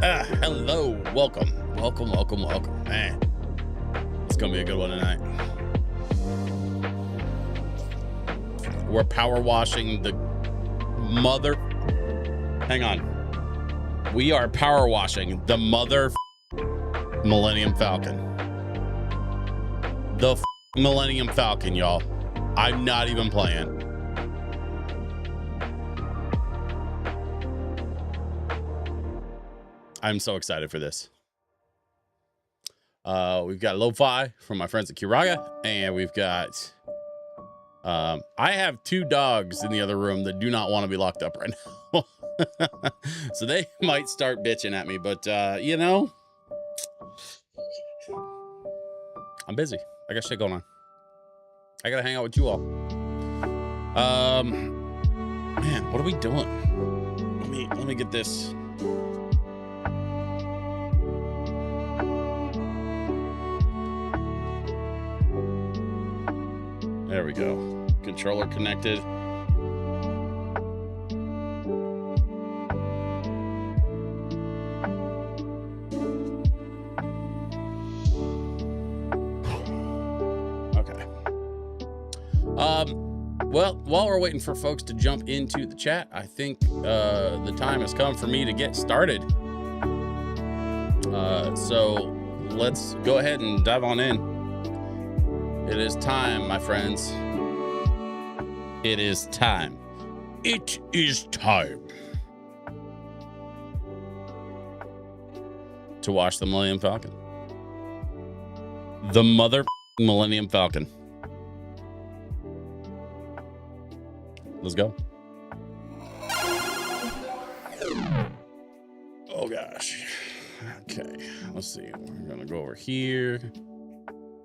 Hello, welcome, man. It's gonna be a good one tonight. We're power washing the mother. Hang on. We are power washing the mother Millennium Falcon. The Millennium Falcon, y'all. I'm not even playing. I'm so excited for this. We've got lo-fi from my friends at Kiraga, and we've got I have two dogs in the other room that do not want to be locked up right now. So they might start bitching at me, but you know, I'm busy. I got shit going on. I gotta hang out with you all. Man, what are we doing? Let me get this. There we go. Controller connected. Okay. Well, while we're waiting for folks to jump into the chat, I think the time has come for me to get started. So let's go ahead and dive on in. It is time, my friends. It is time. It is time to watch the Millennium Falcon. The mother Millennium Falcon. Let's go. Oh gosh. Okay, let's see. We're gonna go over here.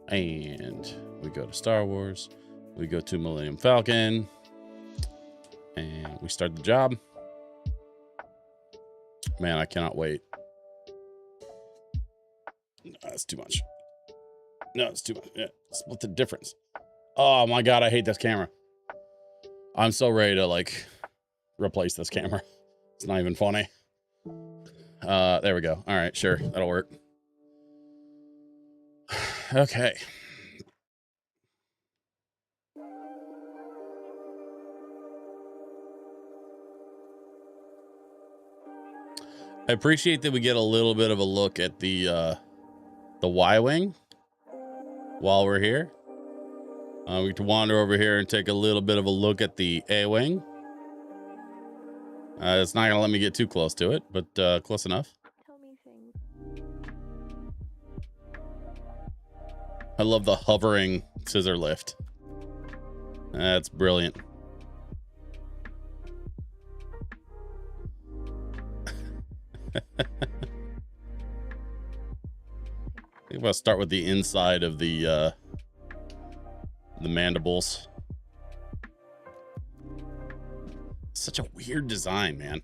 And we go to Star Wars. We go to Millennium Falcon. And we start the job. Man, I cannot wait. No, that's too much. No, it's too much. Yeah, split the difference. Oh my God, I hate this camera. I'm so ready to like replace this camera. It's not even funny. There we go. All right, sure. That'll work. Okay. I appreciate that we get a little bit of a look at the Y-wing while we're here. We can wander over here and take a little bit of a look at the A-wing. It's not gonna let me get too close to it, but close enough. I love the hovering scissor lift. That's brilliant. I think I'll start with the inside of the mandibles. Such a weird design, man.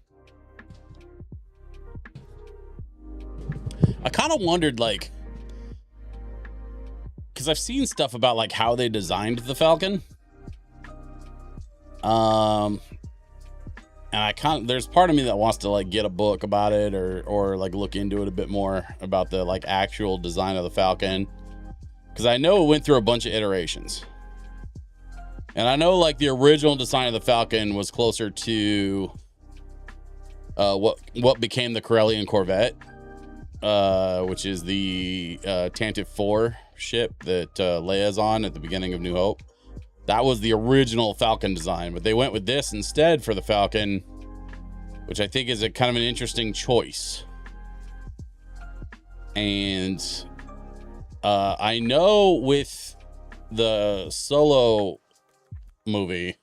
I kind of wondered, like, because I've seen stuff about like how they designed the Falcon. And there's part of me that wants to like get a book about it or like look into it a bit more about the like actual design of the Falcon. Because I know it went through a bunch of iterations. And I know like the original design of the Falcon was closer to what became the Corellian Corvette, which is the Tantive 4 ship that Leia's on at the beginning of New Hope. That was the original Falcon design, but they went with this instead for the Falcon, which I think is a kind of an interesting choice. And I know with the Solo movie,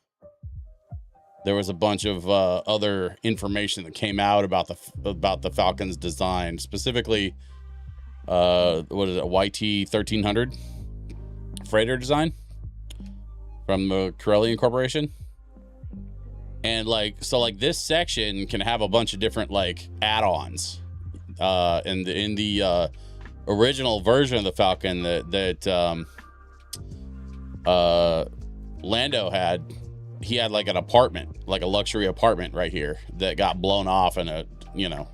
there was a bunch of other information that came out about the Falcon's design, specifically what is it, YT 1300 freighter design from the Corellian Corporation. And like, so like this section can have a bunch of different like add-ons. In the original version of the Falcon that Lando had, he had like an apartment, like a luxury apartment right here that got blown off in a, you know,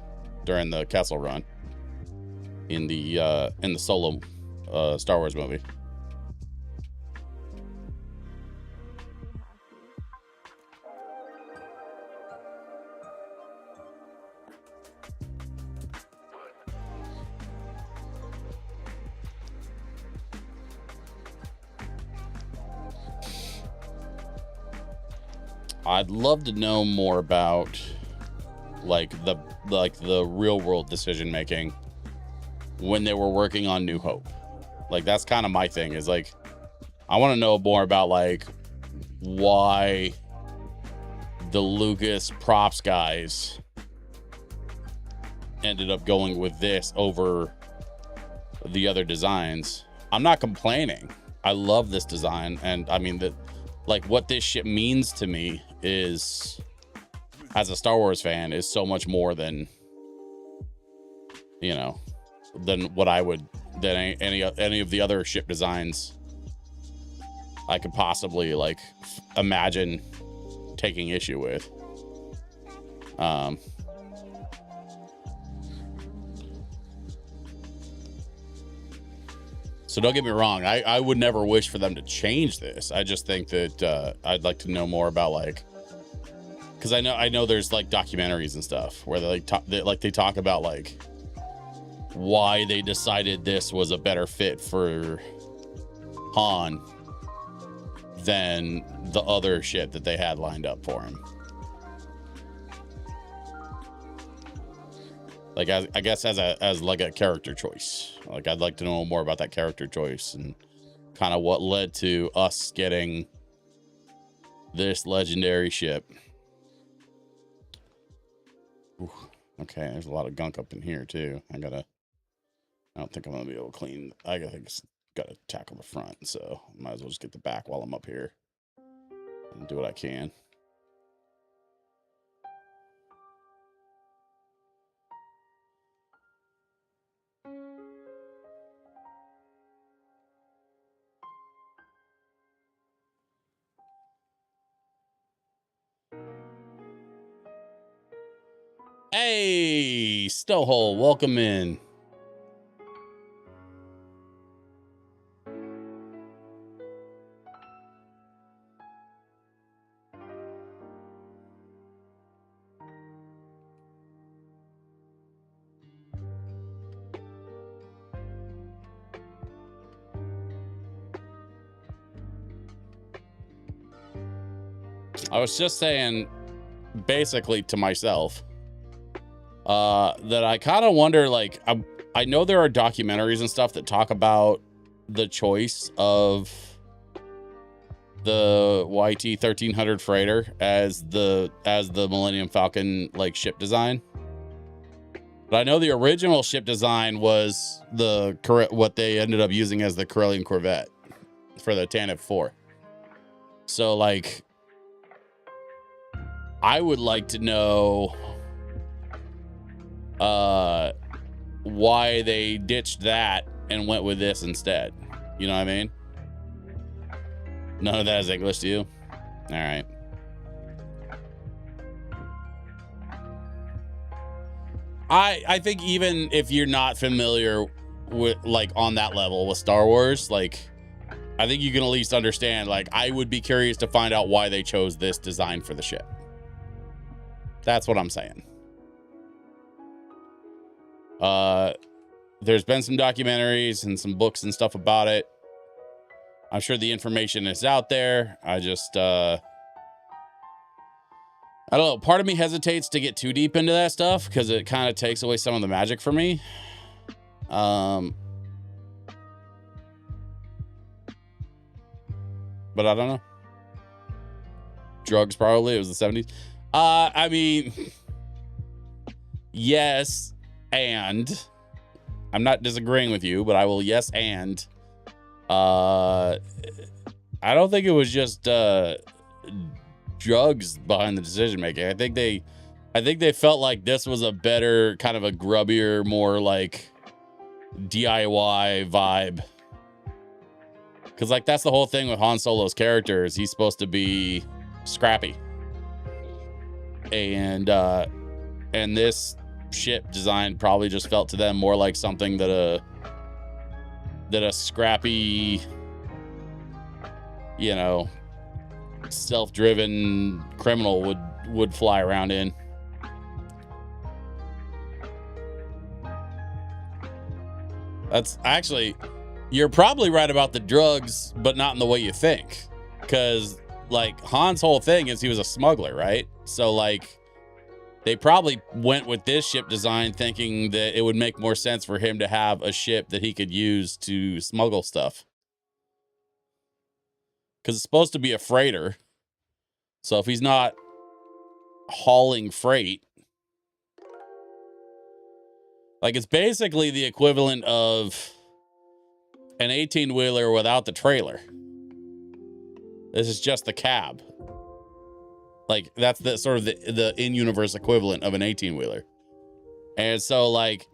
during the Kessel Run in the Solo Star Wars movie. I'd love to know more about like the real world decision making when they were working on New Hope. Like that's kind of my thing, is like I want to know more about like why the Lucas props guys ended up going with this over the other designs. I'm not complaining. I love this design, and I mean that like what this ship means to me is, as a Star Wars fan, is so much more than, you know, than what I would, than any of the other ship designs I could possibly like imagine taking issue with. So don't get me wrong, I would never wish for them to change this. I just think that I'd like to know more about like, because I know there's like documentaries and stuff where they they talk about like why they decided this was a better fit for Han than the other shit that they had lined up for him. Like I guess as like a character choice. Like I'd like to know more about that character choice and kind of what led to us getting this legendary ship. Ooh, okay, there's a lot of gunk up in here too. I don't think I'm gonna be able to clean. I gotta tackle the front, so might as well just get the back while I'm up here and do what I can. Hey, Stowhole, welcome in. I was just saying basically to myself that I kind of wonder, like, I know there are documentaries and stuff that talk about the choice of the YT 1300 freighter as the Millennium Falcon like ship design. But I know the original ship design was what they ended up using as the Corellian Corvette for the Tantive 4. So like I would like to know why they ditched that and went with this instead. You know what I mean? None of that is English to you? All right. I think even if you're not familiar with, like, on that level with Star Wars, like, I think you can at least understand, like, I would be curious to find out why they chose this design for the ship. That's what I'm saying. There's been some documentaries and some books and stuff about it. I'm sure the information is out there. I just, I don't know. Part of me hesitates to get too deep into that stuff because it kind of takes away some of the magic for me. But I don't know. Drugs, probably. It was the 70s. I mean, yes, and I'm not disagreeing with you, but I will yes and. I don't think it was just drugs behind the decision making. I think they felt like this was a better, kind of a grubbier, more like DIY vibe. Because like that's the whole thing with Han Solo's character, is he's supposed to be scrappy. And this ship design probably just felt to them more like something that a scrappy, you know, self-driven criminal would fly around in. That's actually, you're probably right about the drugs, but not in the way you think. Because, like, Han's whole thing is he was a smuggler, right? So, like, they probably went with this ship design thinking that it would make more sense for him to have a ship that he could use to smuggle stuff. Because it's supposed to be a freighter. So if he's not hauling freight, like, it's basically the equivalent of an 18-wheeler without the trailer. This is just the cab. Like, that's the sort of the in-universe equivalent of an 18-wheeler. And so, like,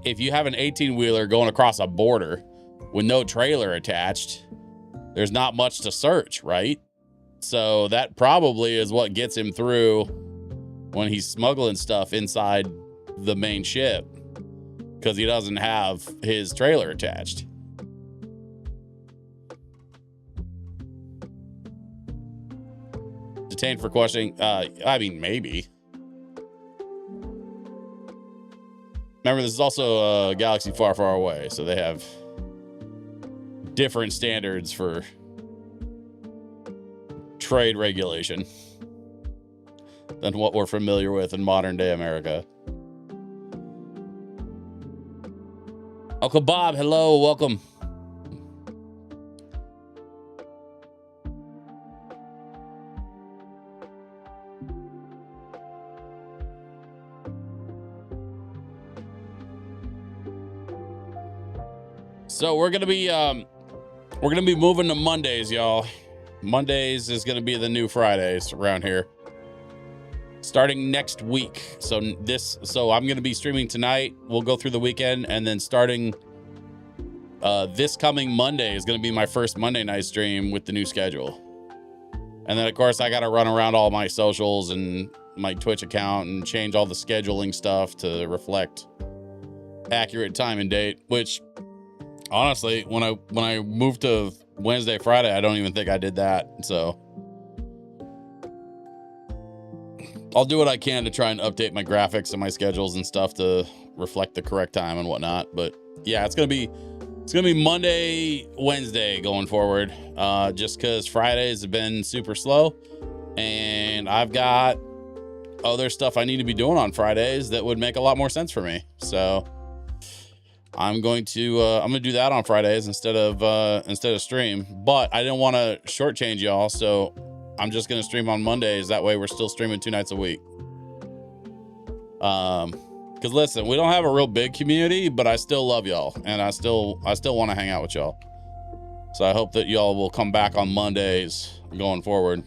if you have an 18-wheeler going across a border with no trailer attached, there's not much to search, right? So that probably is what gets him through when he's smuggling stuff inside the main ship, because he doesn't have his trailer attached. Detained for questioning. I mean, maybe. Remember, this is also a galaxy far, far away, so they have different standards for trade regulation than what we're familiar with in modern day America. Uncle Bob, hello, welcome. So we're gonna be moving to Mondays, y'all. Mondays is gonna be the new Fridays around here, starting next week. So I'm gonna be streaming tonight. We'll go through the weekend, and then starting this coming Monday is gonna be my first Monday night stream with the new schedule. And then of course I gotta run around all my socials and my Twitch account and change all the scheduling stuff to reflect accurate time and date, which honestly, when I moved to Wednesday, Friday, I don't even think I did that. So I'll do what I can to try and update my graphics and my schedules and stuff to reflect the correct time and whatnot. But yeah, it's gonna be Monday, Wednesday going forward. Just because Fridays have been super slow, and I've got other stuff I need to be doing on Fridays that would make a lot more sense for me. So I'm going to do that on Fridays instead of stream. But I didn't want to shortchange y'all, so I'm just gonna stream on Mondays. That way we're still streaming 2 nights a week. Because listen, we don't have a real big community, but I still love y'all, and I still want to hang out with y'all. So I hope that y'all will come back on Mondays going forward.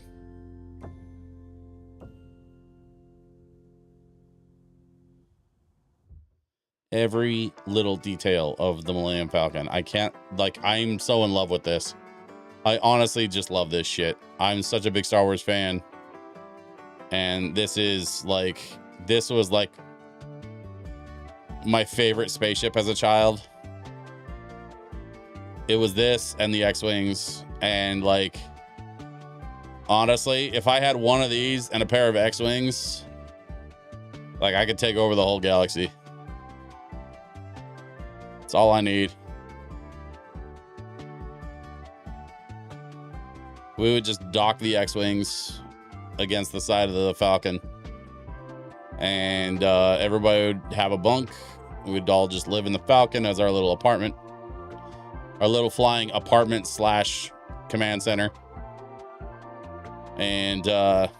Every little detail of the Millennium Falcon. I'm so in love with this. I honestly just love this shit. I'm such a big Star Wars fan. And this was like my favorite spaceship as a child. It was this and the X-Wings. And like, honestly, if I had one of these and a pair of X-Wings, like, I could take over the whole galaxy. That's all I need. We would just dock the X-Wings against the side of the Falcon, and everybody would have a bunk. We'd all just live in the Falcon as our little apartment, our little flying apartment / command center. And I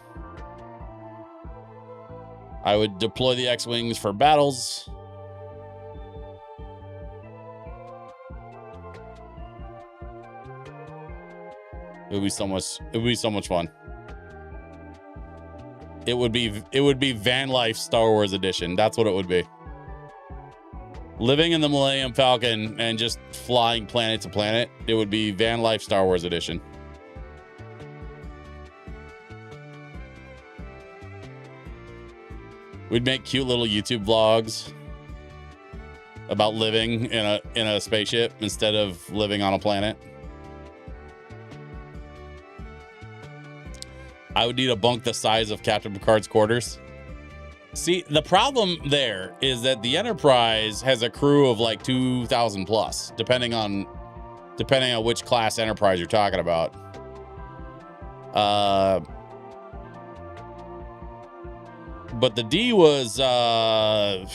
would deploy the X-Wings for battles. It would be so much fun. It would be van life Star Wars edition. That's what it would be. Living in the Millennium Falcon and just flying planet to planet. It would be van life Star Wars edition. We'd make cute little YouTube vlogs about living in a spaceship instead of living on a planet. I would need a bunk the size of Captain Picard's quarters. See, the problem there is that the Enterprise has a crew of like 2,000 plus, depending on which class Enterprise you're talking about. But the D was oh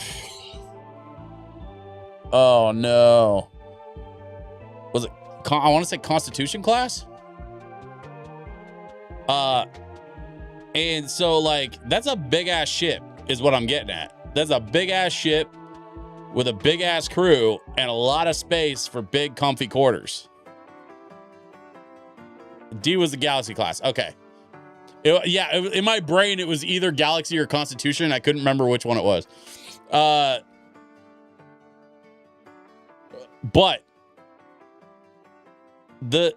no. Was it I want to say Constitution class? And so like that's a big ass ship is what I'm getting at. That's a big ass ship with a big ass crew and a lot of space for big comfy quarters. D was the Galaxy class. Okay. In my brain, it was either Galaxy or Constitution. I couldn't remember which one it was. But the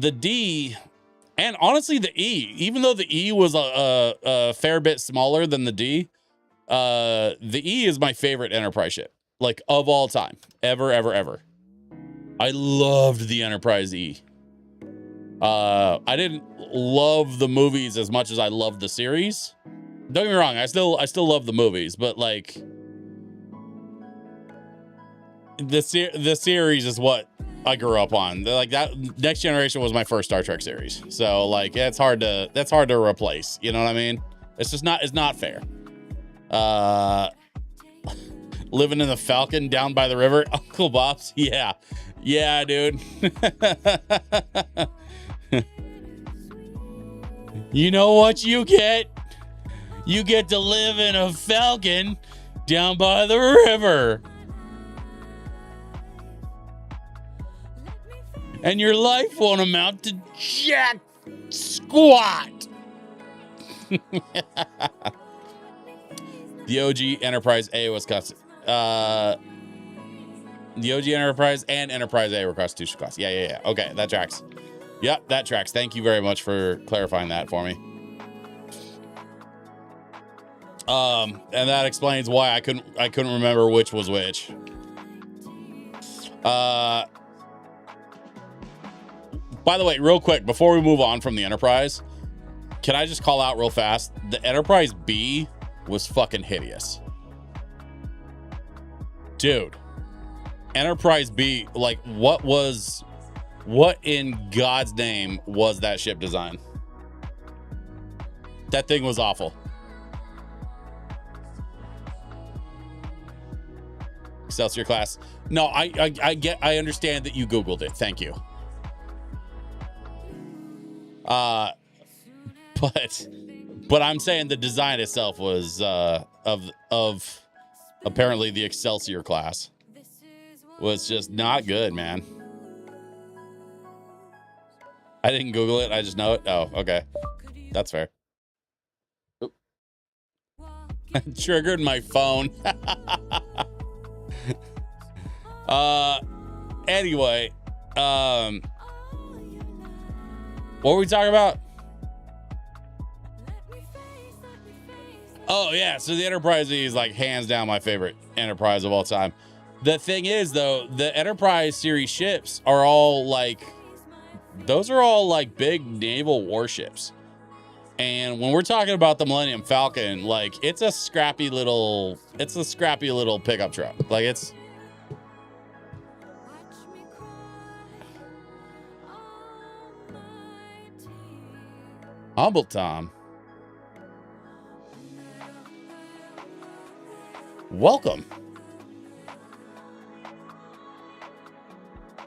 D, and honestly the E, even though the E was a fair bit smaller than the D, the E is my favorite Enterprise ship, like of all time, ever. I loved the Enterprise E. I didn't love the movies as much as I loved the series. Don't get me wrong, I still love the movies, but like the series is what I grew up on. Like that Next Generation was my first Star Trek series. So like that's hard to replace, you know what I mean? It's not fair. Living in the Falcon down by the river, Uncle Bob's. Yeah, dude. You know what you get? You get to live in a Falcon down by the river. And your life won't amount to jack squat. The OG Enterprise A was custom. The OG Enterprise and Enterprise A were Constitution class. Yeah. Okay, that tracks. Yep, that tracks. Thank you very much for clarifying that for me. And that explains why I couldn't remember which was which. By the way, real quick, before we move on from the Enterprise, can I just call out real fast? The Enterprise B was fucking hideous. Dude. Enterprise B, like, what in God's name was that ship design? That thing was awful. Excelsior class. No, I understand that you Googled it. Thank you. But I'm saying the design itself was of apparently the Excelsior class was just not good, man. I didn't Google it. I just know it. Oh, okay. That's fair. Oop. Triggered my phone. Anyway, what were we talking about? Oh, yeah. So the Enterprise E is like hands down my favorite Enterprise of all time. The thing is, though, the Enterprise series ships are all like, those are all like big naval warships. And when we're talking about the Millennium Falcon, like it's a scrappy little pickup truck. Like it's Humble Tom. Welcome.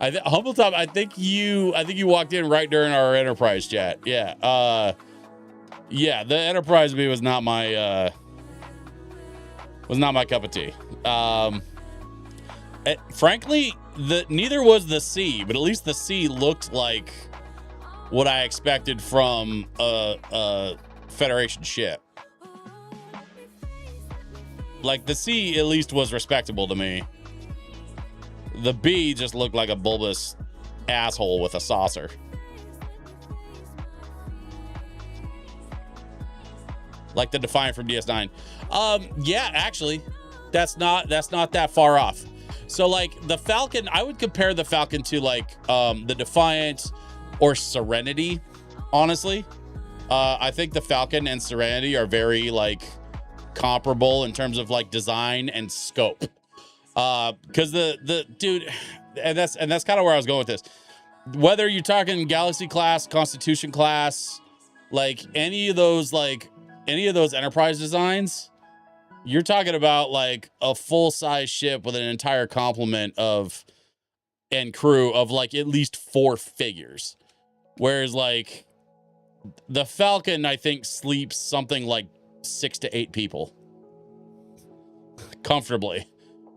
Humble Tom, I think you walked in right during our Enterprise chat. Yeah. Yeah, the Enterprise B was not my cup of tea. Frankly, neither was the C, but at least the C looked like what I expected from a Federation ship. Like the C at least was respectable to me. The B just looked like a bulbous asshole with a saucer. like the Defiant from DS9. Yeah, actually, that's not that far off. So like the Falcon, I would compare the Falcon to like the Defiant or Serenity, honestly. I think the Falcon and Serenity are very like comparable in terms of like design and scope. Because the dude, and that's kind of where I was going with this. Whether you're talking Galaxy class, Constitution class, like any of those Enterprise designs, you're talking about like a full size ship with an entire complement of and crew of like at least 4 figures. Whereas like the Falcon, I think, sleeps something like 6 to 8 people comfortably.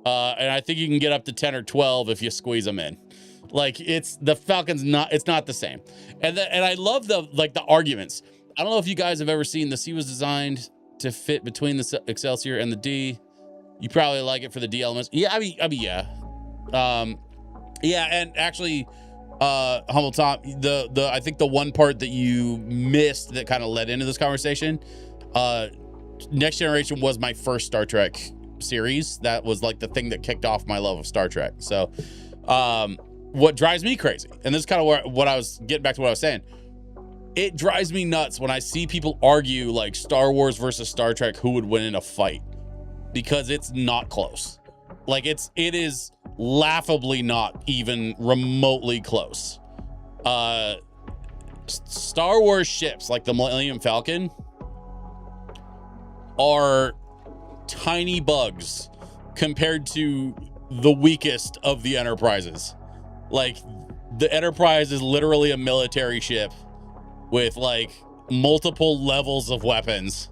And I think you can get up to 10 or 12 if you squeeze them in. Like it's the Falcon's it's not the same. And I love the arguments. I don't know if you guys have ever seen the C was designed to fit between the Excelsior and the D. You probably like it for the D elements. Yeah, I mean, yeah. Yeah, and actually, Humble Tom, I think the one part that you missed that kind of led into this conversation, Next Generation was my first Star Trek series. That was like the thing that kicked off my love of Star Trek. So, what drives me crazy, and this is kind of what I was getting back to what I was saying. It drives me nuts when I see people argue like Star Wars versus Star Trek, who would win in a fight, because it's not close. Like it is laughably not even remotely close. Star Wars ships like the Millennium Falcon are tiny bugs compared to the weakest of the Enterprises. Like the Enterprise is literally a military ship with like multiple levels of weapons,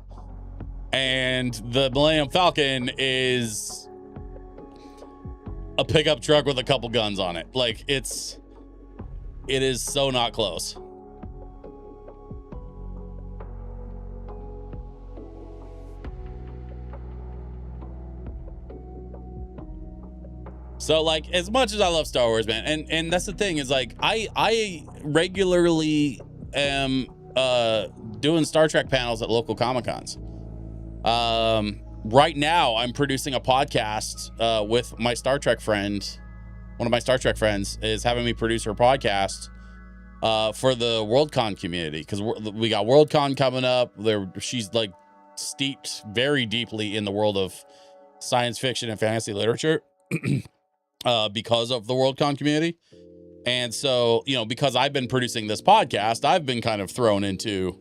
and the Millennium Falcon is a pickup truck with a couple guns on it. Like it is so not close. So like, as much as I love Star Wars, man, and that's the thing, is like I regularly am doing Star Trek panels at local Comic-Cons. Right now I'm producing a podcast with my Star Trek friend. One of my Star Trek friends is having me produce her podcast for the Worldcon community, because we got Worldcon coming up. She's like steeped very deeply in the world of science fiction and fantasy literature because of the Worldcon community. And so, you know, because I've been producing this podcast, I've been kind of thrown into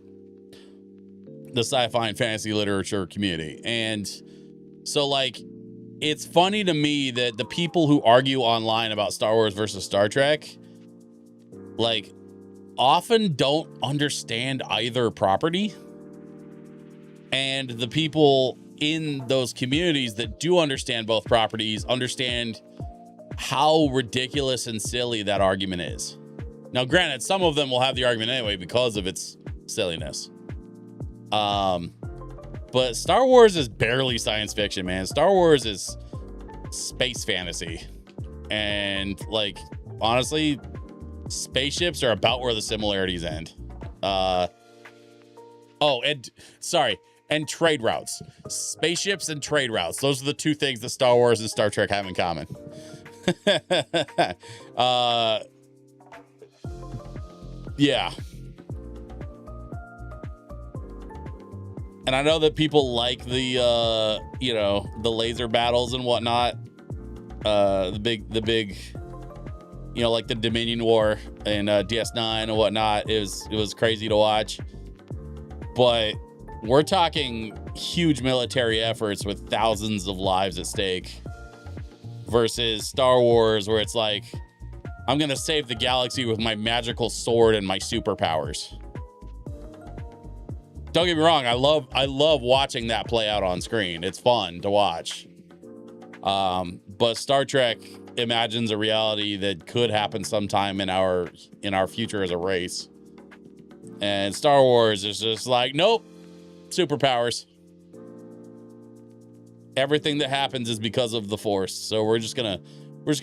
the sci-fi and fantasy literature community. And so like, it's funny to me that the people who argue online about Star Wars versus Star Trek, like, often don't understand either property. And the people in those communities that do understand both properties understand how ridiculous and silly that argument is. Now, granted, some of them will have the argument anyway because of its silliness. But Star Wars is barely science fiction, man. Star Wars is space fantasy. And like, honestly, spaceships are about where the similarities end. And trade routes. Spaceships and trade routes. Those are the two things that Star Wars and Star Trek have in common. Yeah. And I know that people like the the laser battles and whatnot. The big, you know, like the Dominion War and DS9 and whatnot. It was crazy to watch. But we're talking huge military efforts with thousands of lives at stake versus Star Wars, where it's like, I'm going to save the galaxy with my magical sword and my superpowers. Don't get me wrong. I love watching that play out on screen. It's fun to watch. But Star Trek imagines a reality that could happen sometime in our future as a race. And Star Wars is just like, nope, superpowers. Everything that happens is because of the Force. So we're just gonna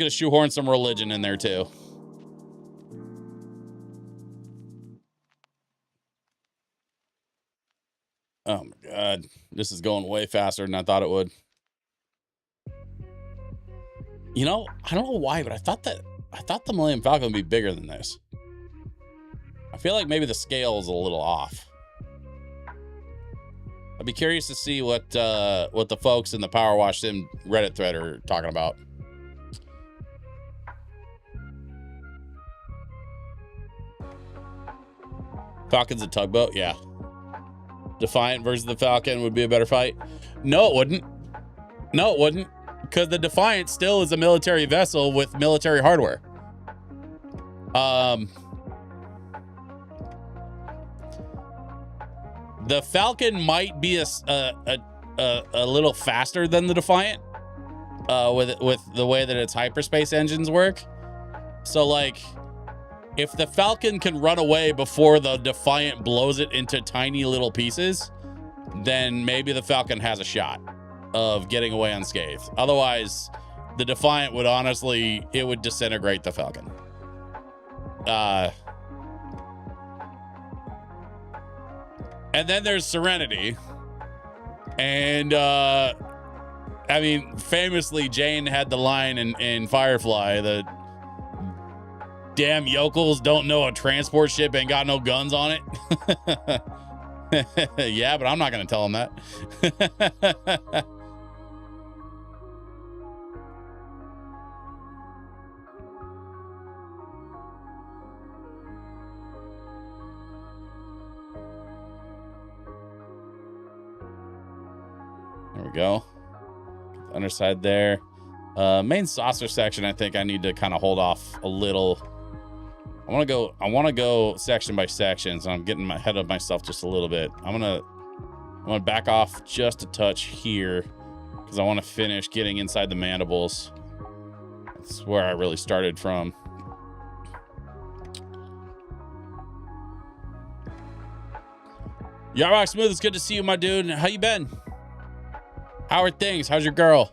shoehorn some religion in there too. Oh my God. This is going way faster than I thought it would. You know, I don't know why, but I thought the Millennium Falcon would be bigger than this. I feel like maybe the scale is a little off. I'd be curious to see what the folks in the Power Wash Sim Reddit thread are talking about. Falcon's a tugboat, yeah. Defiant versus the Falcon would be a better fight. No, it wouldn't. No, it wouldn't. Because the Defiant still is a military vessel with military hardware. The Falcon might be a little faster than the Defiant, with the way that its hyperspace engines work. So, like, if the Falcon can run away before the Defiant blows it into tiny little pieces, then maybe the Falcon has a shot of getting away unscathed. Otherwise, the Defiant would it would disintegrate the Falcon. And then there's Serenity. And, I mean, famously, Jane had the line in Firefly that damn yokels don't know a transport ship ain't got no guns on it. Yeah, but I'm not going to tell them that. There we go. Underside there. Main saucer section, I think I need to kind of hold off a little. I want to go section by section, so I'm getting ahead of myself just a little bit. I'm gonna back off just a touch here because I want to finish getting inside the mandibles. That's where I really started from. Yeah, Rock Smooth, it's good to see you, my dude. How you been? How are things? How's your girl?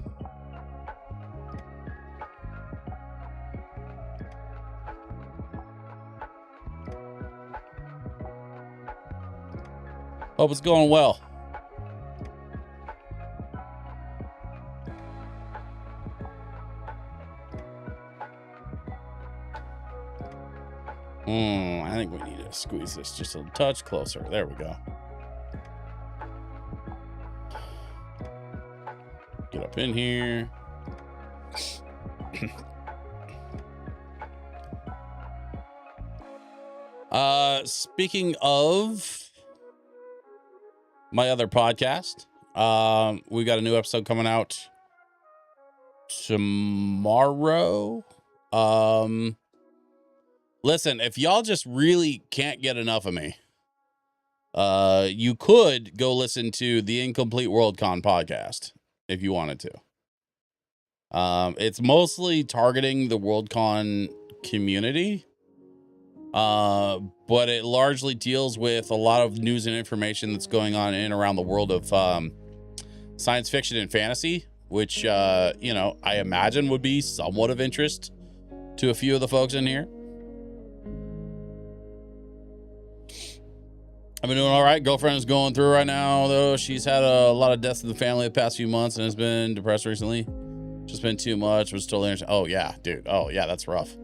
Hope it's going well. I think we need to squeeze this just a touch closer. There we go. Get up in here. Speaking of my other podcast, we got a new episode coming out tomorrow. Listen, if y'all just really can't get enough of me, you could go listen to the Incomplete Worldcon podcast if you wanted to. It's mostly targeting the Worldcon community, but it largely deals with a lot of news and information that's going on in and around the world of science fiction and fantasy, which, I imagine would be somewhat of interest to a few of the folks in here. I've been doing all right. Girlfriend is going through right now, though. She's had a lot of deaths in the family the past few months and has been depressed recently. Just been too much. Was totally interesting. Oh, yeah, dude. Oh, yeah, that's rough.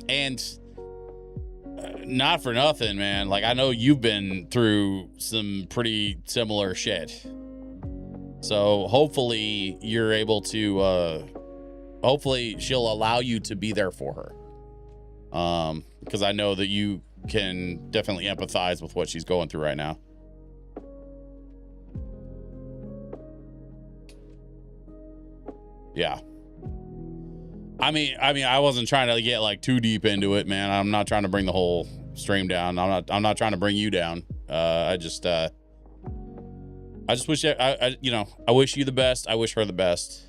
And not for nothing, man. Like, I know you've been through some pretty similar shit. So hopefully you're able to, hopefully she'll allow you to be there for her. Because I know that you can definitely empathize with what she's going through right now. Yeah. I mean, I wasn't trying to get like too deep into it, man. I'm not trying to bring the whole stream down. I'm not trying to bring you down. I just wish I wish you the best. I wish her the best.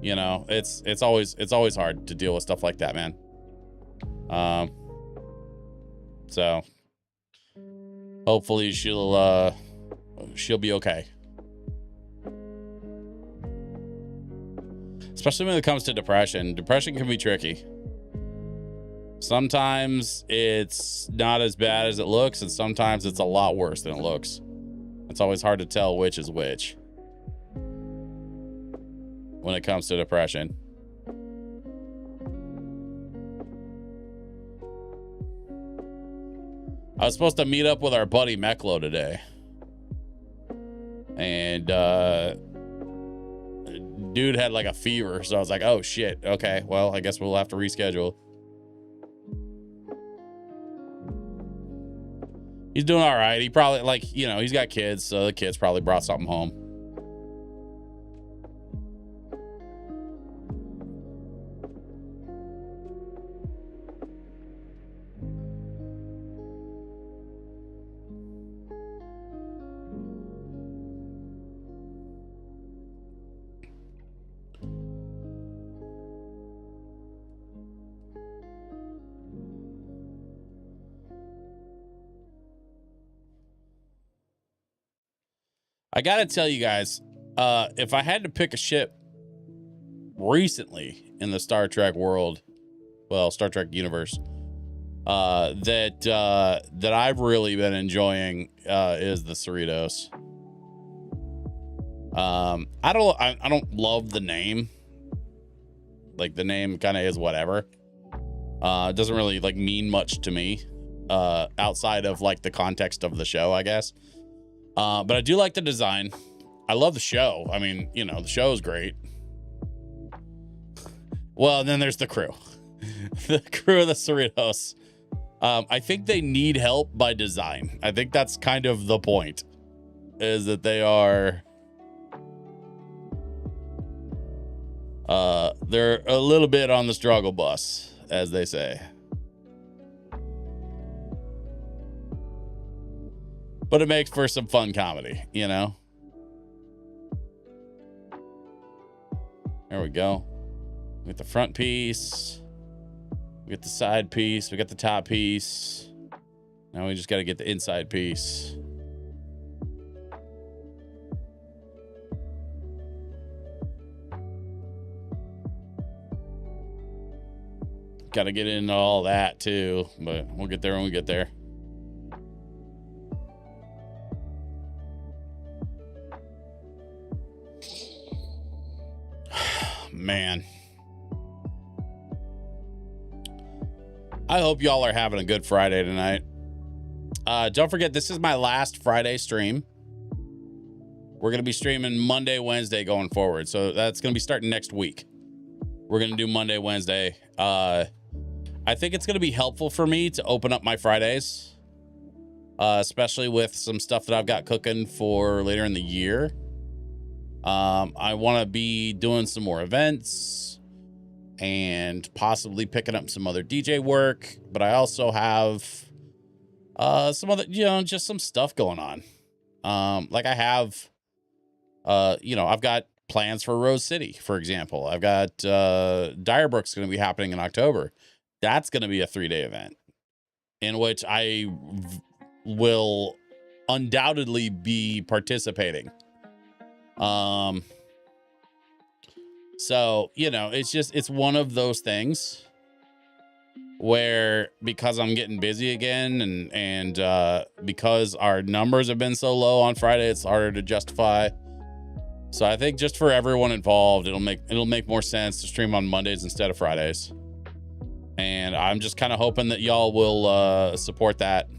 You know, it's always hard to deal with stuff like that, man. So hopefully she'll be okay. Especially when it comes to depression. Depression can be tricky. Sometimes it's not as bad as it looks, and sometimes it's a lot worse than it looks. It's always hard to tell which is which when it comes to depression. I was supposed to meet up with our buddy Meklo today. And dude had like a fever, so I was like, oh shit, okay, well, I guess we'll have to reschedule. He's doing all right. He probably, like, you know, he's got kids, so the kids probably brought something home. I gotta tell you guys, if I had to pick a ship recently in the Star Trek world, well, Star Trek universe, that I've really been enjoying is the Cerritos. I don't love the name. Like, the name kind of is whatever. It doesn't really like mean much to me outside of like the context of the show, I guess. But I do like the design. I love the show. I mean, you know, the show is great. Well, and then there's the crew. The crew of the Cerritos. I think they need help by design. I think that's kind of the point, is that they are... they're a little bit on the struggle bus, as they say. But it makes for some fun comedy, you know? There we go. We got the front piece. We got the side piece. We got the top piece. Now we just got to get the inside piece. Got to get into all that too, but we'll get there when we get there. Man, I hope y'all are having a good Friday tonight. Don't forget, this is my last Friday stream. We're going to be streaming Monday, Wednesday going forward. So that's going to be starting next week. We're going to do Monday, Wednesday. I think it's going to be helpful for me to open up my Fridays, especially with some stuff that I've got cooking for later in the year. I want to be doing some more events and possibly picking up some other DJ work, but I also have some other, you know, just some stuff going on. Like I have, you know, I've got plans for Rose City, for example. I've got Direbrook's going to be happening in October. That's going to be a 3-day event in which I will undoubtedly be participating. So, you know, it's one of those things where, because I'm getting busy again and because our numbers have been so low on Friday, it's harder to justify. So I think just for everyone involved, it'll make more sense to stream on Mondays instead of Fridays. And I'm just kind of hoping that y'all will support that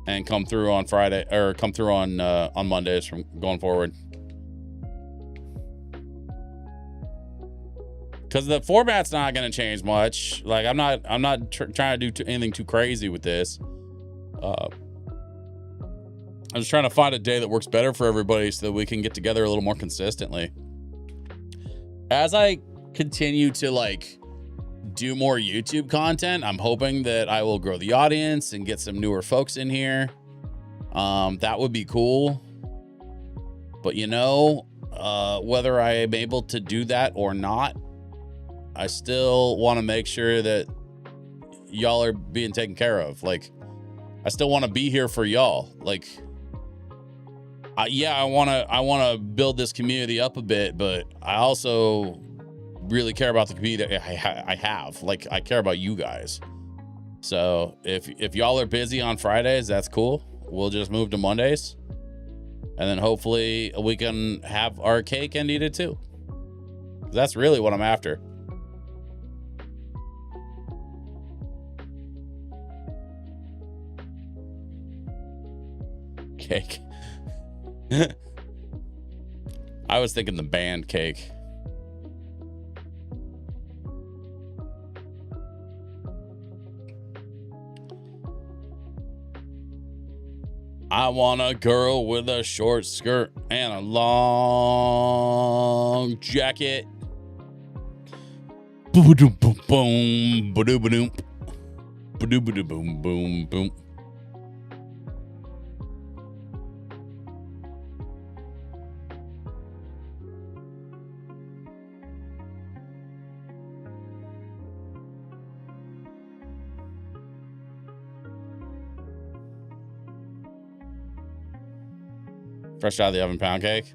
and come through on Friday, or come through on Mondays from going forward. Because the format's not going to change much. Like, I'm not trying to do anything too crazy with this. I'm just trying to find a day that works better for everybody so that we can get together a little more consistently. As I continue to like do more YouTube content, I'm hoping that I will grow the audience and get some newer folks in here. That would be cool. But you know, whether I am able to do that or not, I still want to make sure that y'all are being taken care of. Like, I still want to be here for y'all. Like, yeah, I want to build this community up a bit, but I also really care about the community I have. Like, I care about you guys. So if y'all are busy on Fridays, that's cool. We'll just move to Mondays. And then hopefully we can have our cake and eat it too. That's really what I'm after. Cake. I was thinking the band cake. I want a girl with a short skirt and a long jacket. Boom, boom, boom, boom, boom, boom, boom, boom, boom. Fresh out of the oven pound cake.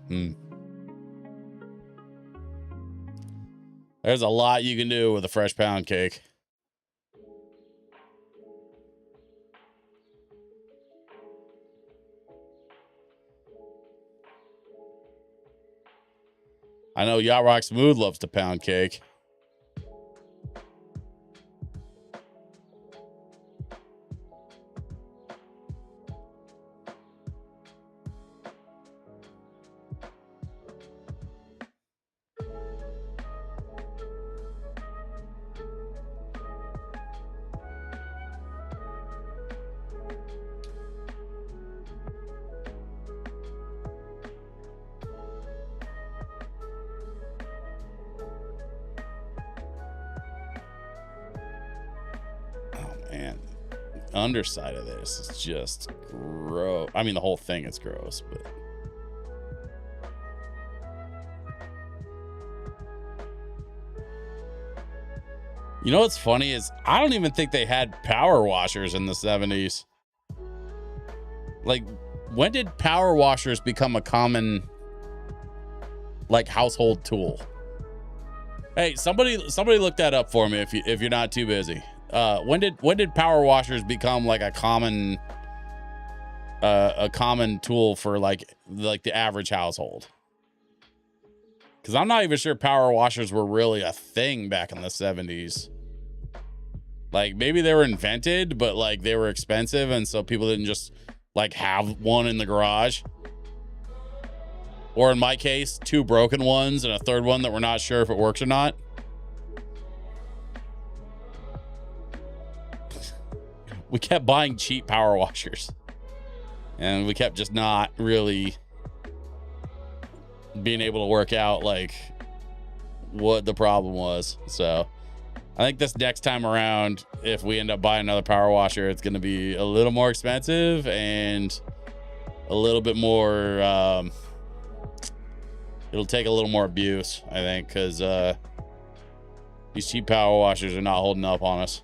There's a lot you can do with a fresh pound cake. I know Yacht Rock Smooth loves to pound cake. Underside of this is just gross. I mean, the whole thing is gross, but you know what's funny is I don't even think they had power washers in the 70s. Like, when did power washers become a common, like, household tool? Hey, somebody look that up for me if you're not too busy. When did power washers become like a common tool for like the average household? Because I'm not even sure power washers were really a thing back in the 70s. Like, maybe they were invented, but like they were expensive, and so people didn't just like have one in the garage. Or in my case, 2 broken ones and a third one that we're not sure if it works or not. We kept buying cheap power washers, and we kept just not really being able to work out like what the problem was. So I think this next time around, if we end up buying another power washer, it's going to be a little more expensive and a little bit more, it'll take a little more abuse, I think, because these cheap power washers are not holding up on us.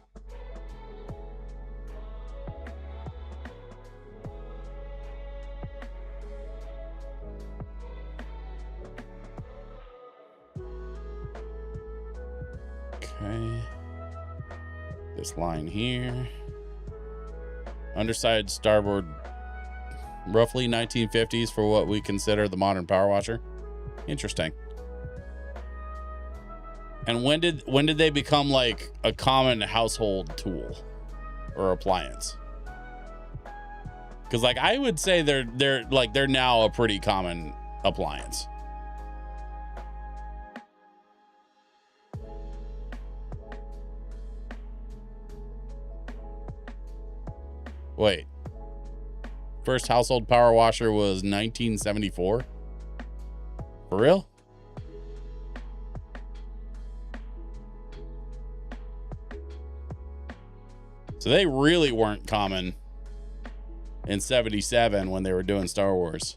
Okay. This line here. Underside starboard, roughly 1950s for what we consider the modern power washer. Interesting. And when did they become like a common household tool or appliance? Because like I would say they're now a pretty common appliance. Wait. First household power washer was 1974? For real? So they really weren't common in 77 when they were doing Star Wars.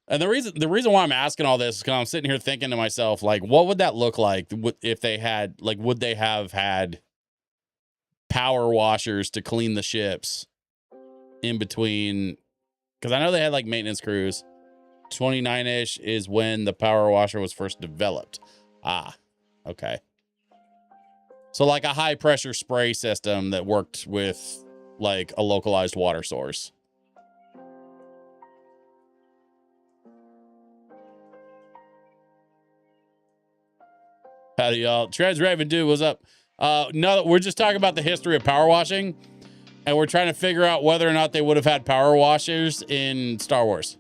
And the reason why I'm asking all this is because I'm sitting here thinking to myself, like, what would that look like if they had, like, would they have had power washers to clean the ships in between? Because I know they had like maintenance crews. 29-ish is when the power washer was first developed. Ah, okay. So like a high pressure spray system that worked with like a localized water source. Howdy, y'all. Trans Raven dude, what's up? No, we're just talking about the history of power washing, and we're trying to figure out whether or not they would have had power washers in Star Wars.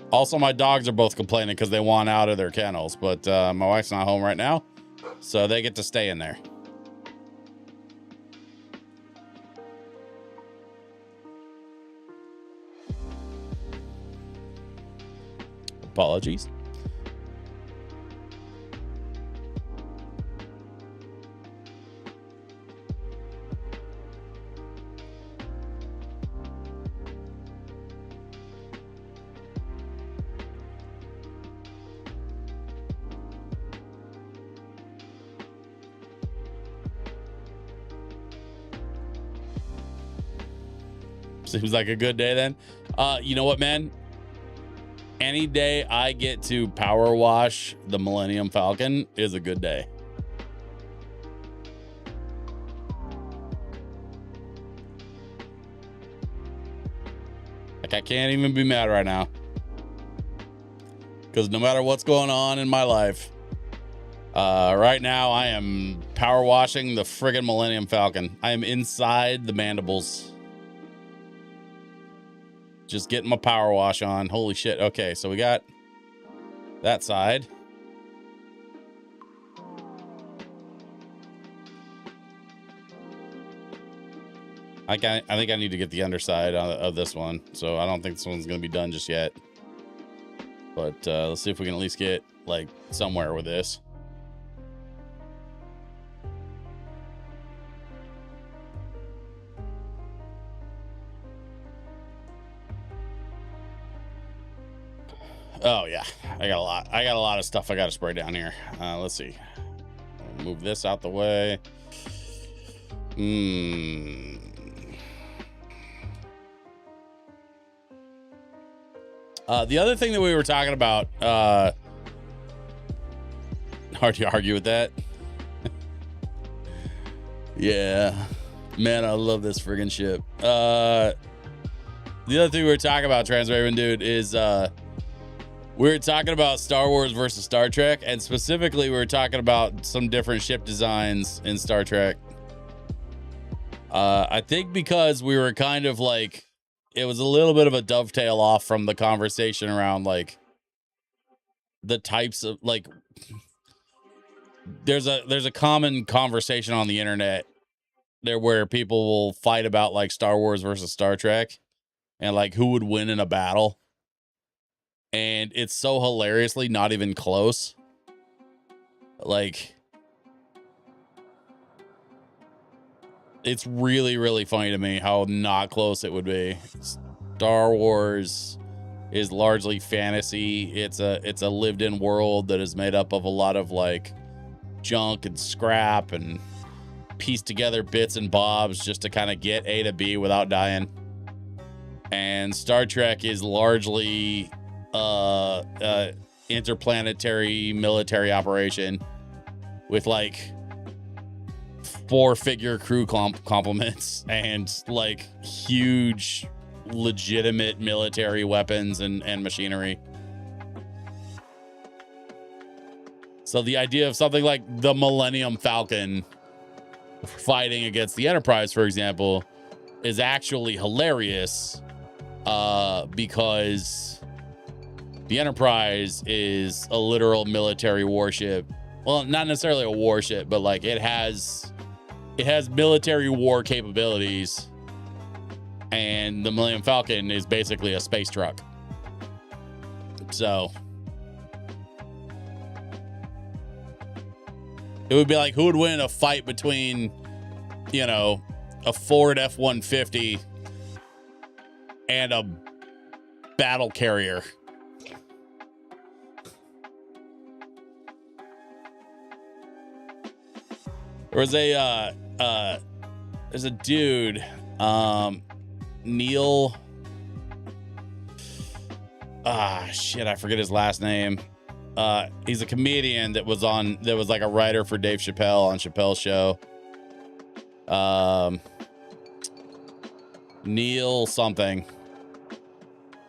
Also, my dogs are both complaining because they want out of their kennels, but my wife's not home right now, so they get to stay in there. Apologies. Seems like a good day then. You know what, man? Any day I get to power wash the Millennium Falcon is a good day. Like, I can't even be mad right now. Because no matter what's going on in my life, right now I am power washing the friggin' Millennium Falcon. I am inside the mandibles. Just getting my power wash on. Holy shit. Okay, so we got that side. I think I need to get the underside of this one. So I don't think this one's going to be done just yet. But let's see if we can at least get like somewhere with this. Oh yeah, I got a lot of stuff I got to spray down here. Let's see. I'll move this out the way. The other thing that we were talking about, hard to argue with that. Yeah, man, I love this friggin' ship. The other thing we were talking about, Trans Raven dude, is we were talking about Star Wars versus Star Trek, and specifically we were talking about some different ship designs in Star Trek. I think because we were kind of like, it was a little bit of a dovetail off from the conversation around like the types of like, there's a common conversation on the internet there where people will fight about like Star Wars versus Star Trek and like who would win in a battle. And it's so hilariously not even close. Like, it's really, really funny to me how not close it would be. Star Wars is largely fantasy. It's a lived-in world that is made up of a lot of like junk and scrap and piece together bits and bobs just to kind of get A to B without dying. And Star Trek is largely interplanetary military operation with like 4-figure crew complements and like huge legitimate military weapons and machinery. So the idea of something like the Millennium Falcon fighting against the Enterprise, for example, is actually hilarious because the Enterprise is a literal military warship. Well, not necessarily a warship, but like it has military war capabilities. And the Millennium Falcon is basically a space truck. So it would be like, who would win a fight between, you know, a Ford F-150 and a battle carrier? There was there's a dude, Neil, shit, I forget his last name. He's a comedian that was like a writer for Dave Chappelle on Chappelle's show. Neil something.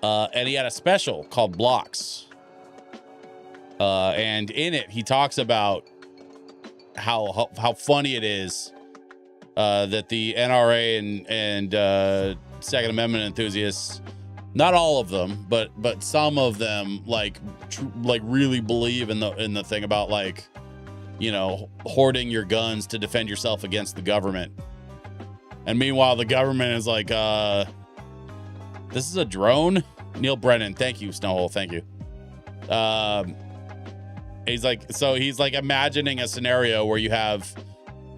And he had a special called Blocks. And in it, he talks about how funny it is that the NRA and Second Amendment enthusiasts, not all of them, but some of them, like really believe in the thing about, like, you know, hoarding your guns to defend yourself against the government. And meanwhile, the government is like, this is a drone? Neil Brennan, thank you, Snowhole, thank you. He's like imagining a scenario where you have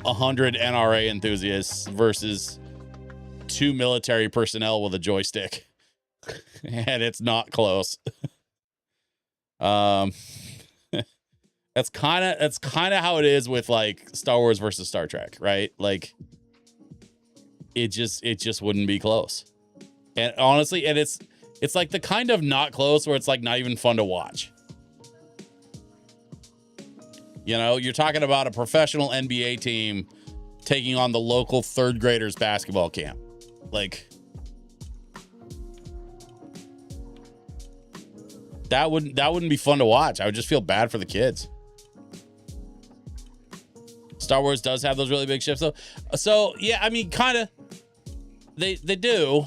100 NRA enthusiasts versus 2 military personnel with a joystick. And it's not close. That's kind of how it is with, like, Star Wars versus Star Trek, right? Like, it just wouldn't be close. And honestly, and it's like the kind of not close where it's like not even fun to watch. You know, you're talking about a professional NBA team taking on the local third graders basketball camp. Like, that wouldn't be fun to watch. I would just feel bad for the kids. Star Wars does have those really big ships though. So yeah, I mean, kind of, they do.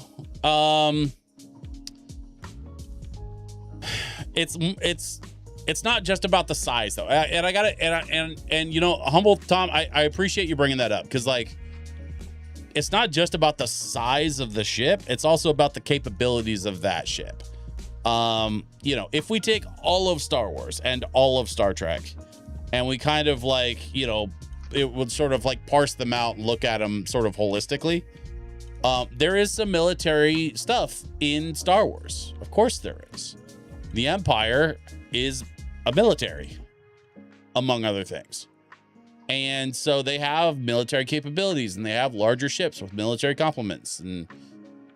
It's not just about the size though. And I gotta, and you know, Humble Tom, I appreciate you bringing that up. Cause, like, it's not just about the size of the ship. It's also about the capabilities of that ship. You know, if we take all of Star Wars and all of Star Trek and we kind of, like, you know, it would sort of like parse them out and look at them sort of holistically. There is some military stuff in Star Wars. Of course there is. The Empire is a military, among other things. And so they have military capabilities and they have larger ships with military complements and,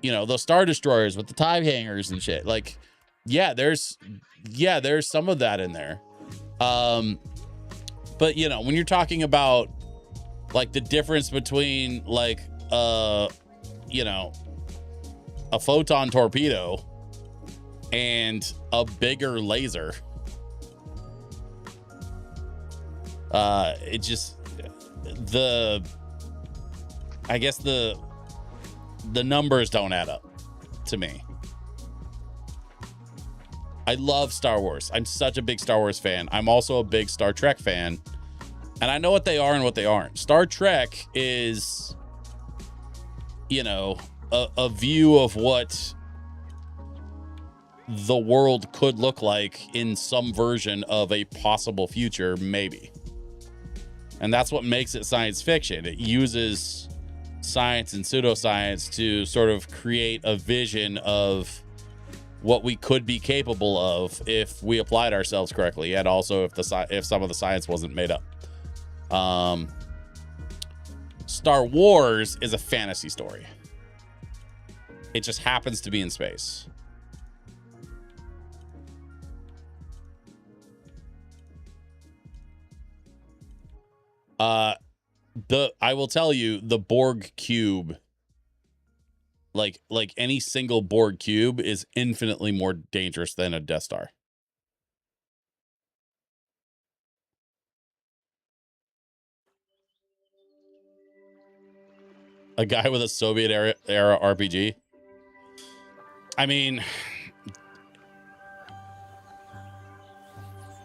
you know, those Star Destroyers with the TIE hangars and shit. Like, yeah, there's some of that in there. But, you know, when you're talking about, like, the difference between, like, you know, a photon torpedo and a bigger laser, it just, I guess the numbers don't add up to me. I love Star Wars. I'm such a big Star Wars fan. I'm also a big Star Trek fan. And I know what they are and what they aren't. Star Trek is, you know, a view of what the world could look like in some version of a possible future, maybe. And that's what makes it science fiction. It uses science and pseudoscience to sort of create a vision of what we could be capable of if we applied ourselves correctly, and also if some of the science wasn't made up. Star Wars is a fantasy story. It just happens to be in space. I will tell you, the Borg cube, like any single Borg cube, is infinitely more dangerous than a Death Star. A guy with a Soviet era RPG. I mean,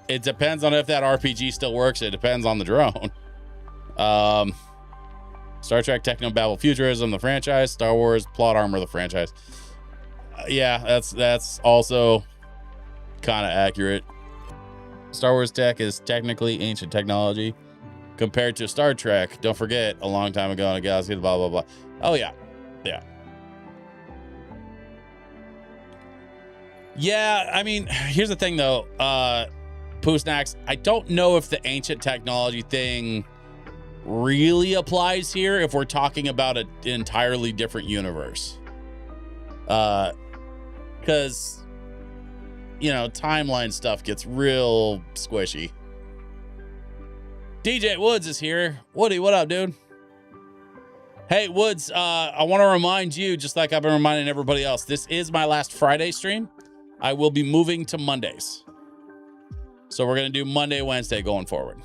it depends on if that RPG still works. It depends on the drone. Star Trek Technobabble Futurism, the franchise. Star Wars Plot Armor, the franchise. Yeah, that's also kind of accurate. Star Wars tech is technically ancient technology compared to Star Trek. Don't forget, a long time ago in a galaxy, blah, blah, blah. Oh, yeah. Yeah. Yeah, I mean, here's the thing, though. Poo Snacks, I don't know if the ancient technology thing really applies here if we're talking about an entirely different universe. Because, timeline stuff gets real squishy. DJ Woods is here. Woody, what up, dude? Hey, Woods, I want to remind you, just like I've been reminding everybody else, this is my last Friday stream. I will be moving to Mondays. So we're going to do Monday, Wednesday going forward.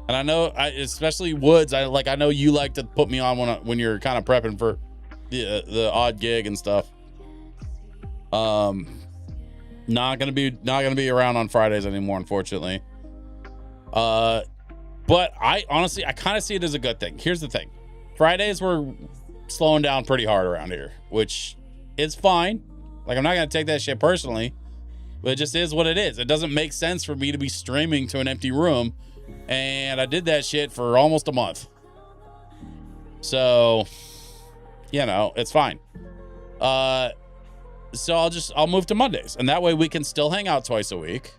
And I know, especially Woods, I know you like to put me on when you're kind of prepping for the odd gig and stuff. Not gonna be around on Fridays anymore, unfortunately. But I honestly kind of see it as a good thing. Here's the thing: Fridays we're slowing down pretty hard around here, which is fine. Like, I'm not gonna take that shit personally, but it just is what it is. It doesn't make sense for me to be streaming to an empty room. And I did that shit for almost a month. So, it's fine. So I'll move to Mondays. And that way we can still hang out twice a week.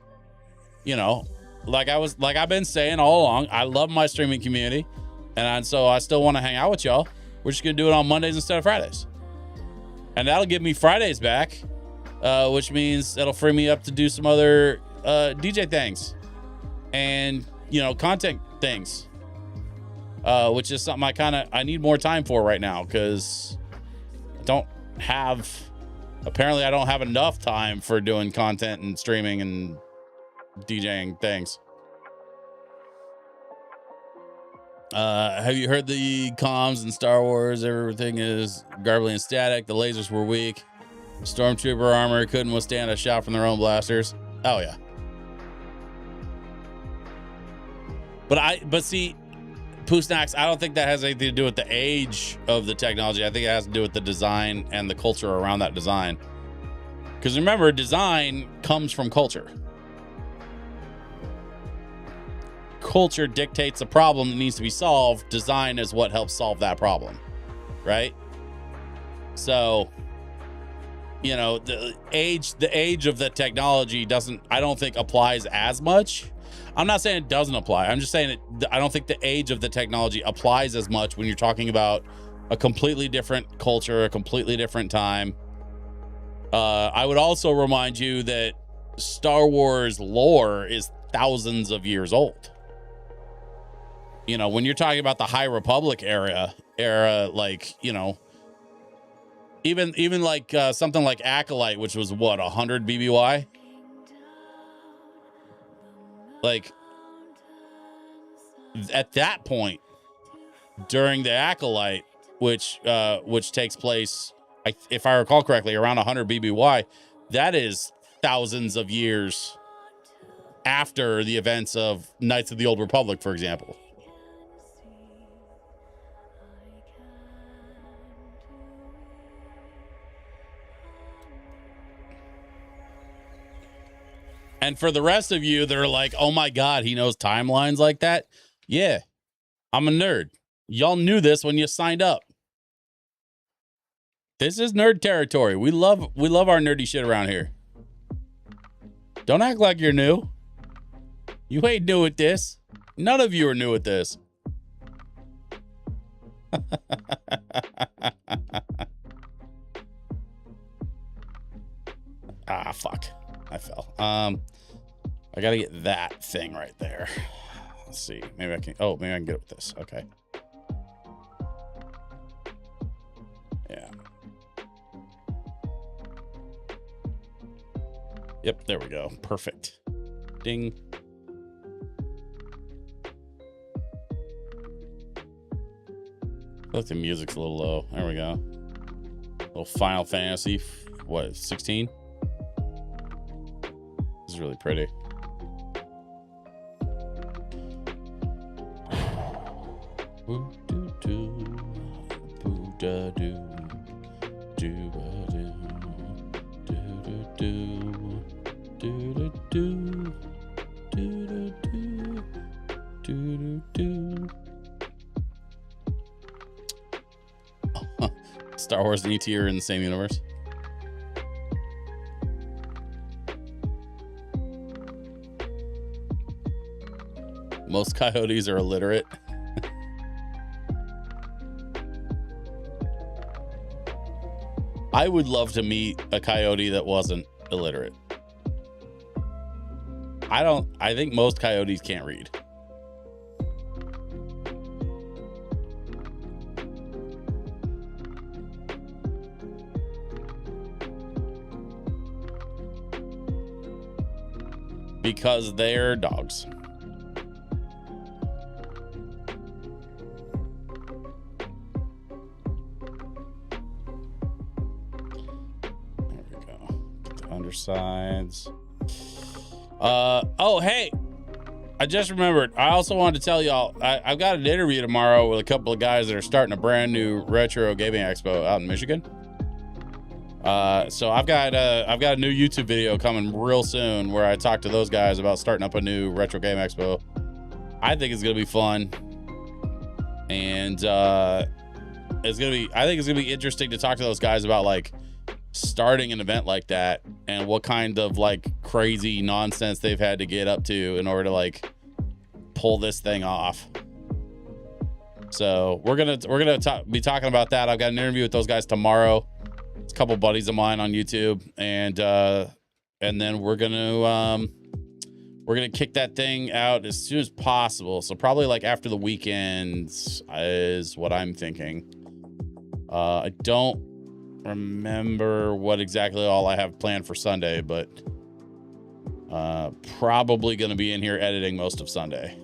Like I've been saying all along, I love my streaming community. And so I still want to hang out with y'all. We're just going to do it on Mondays instead of Fridays. And that'll give me Fridays back, which means that'll free me up to do some other DJ things. And content things, which is something I need more time for right now, because I don't have enough time for doing content and streaming and DJing things. Have you heard the comms in Star Wars? Everything is garbly and static. The lasers were weak. Stormtrooper armor couldn't withstand a shot from their own blasters. Oh yeah. But see, Poosnax, I don't think that has anything to do with the age of the technology. I think it has to do with the design and the culture around that design. Because remember, design comes from culture. Culture dictates a problem that needs to be solved. Design is what helps solve that problem, right? So, the age of the technology I don't think applies as much. I'm not saying it doesn't apply. I'm just saying I don't think the age of the technology applies as much when you're talking about a completely different culture, a completely different time. I would also remind you that Star Wars lore is thousands of years old. When you're talking about the High Republic era, like, even like something like Acolyte, which was what, 100 BBY? Like, at that point, during the Acolyte, which takes place, if I recall correctly, around 100 BBY, that is thousands of years after the events of Knights of the Old Republic, for example. And for the rest of you that are like, oh my God, he knows timelines like that. Yeah, I'm a nerd. Y'all knew this when you signed up. This is nerd territory. We love our nerdy shit around here. Don't act like you're new. You ain't new at this. None of you are new at this. Fuck. I fell. I gotta get that thing right there. Let's see. Maybe I can get it with this. Okay. Yeah. Yep, there we go. Perfect. Ding. I think the music's a little low. There we go. A little Final Fantasy. What, 16? This is really pretty. Star Wars and ET are in the same universe. Most coyotes are illiterate. I would love to meet a coyote that wasn't illiterate. I think most coyotes can't read. Because they're dogs. There we go. Get the undersides. Oh, hey, I just remembered. I also wanted to tell y'all, I've got an interview tomorrow with a couple of guys that are starting a brand new retro gaming expo out in Michigan. So I've got a new YouTube video coming real soon where I talk to those guys about starting up a new retro game expo. I think it's gonna be fun, and I think it's gonna be interesting to talk to those guys about like starting an event like that and what kind of like crazy nonsense they've had to get up to in order to like pull this thing off. So we're gonna be talking about that. I've got an interview with those guys tomorrow. It's a couple buddies of mine on YouTube, and then we're gonna kick that thing out as soon as possible. So probably like after the weekend is what I'm thinking. I don't remember what exactly all I have planned for Sunday, but probably gonna be in here editing most of Sunday.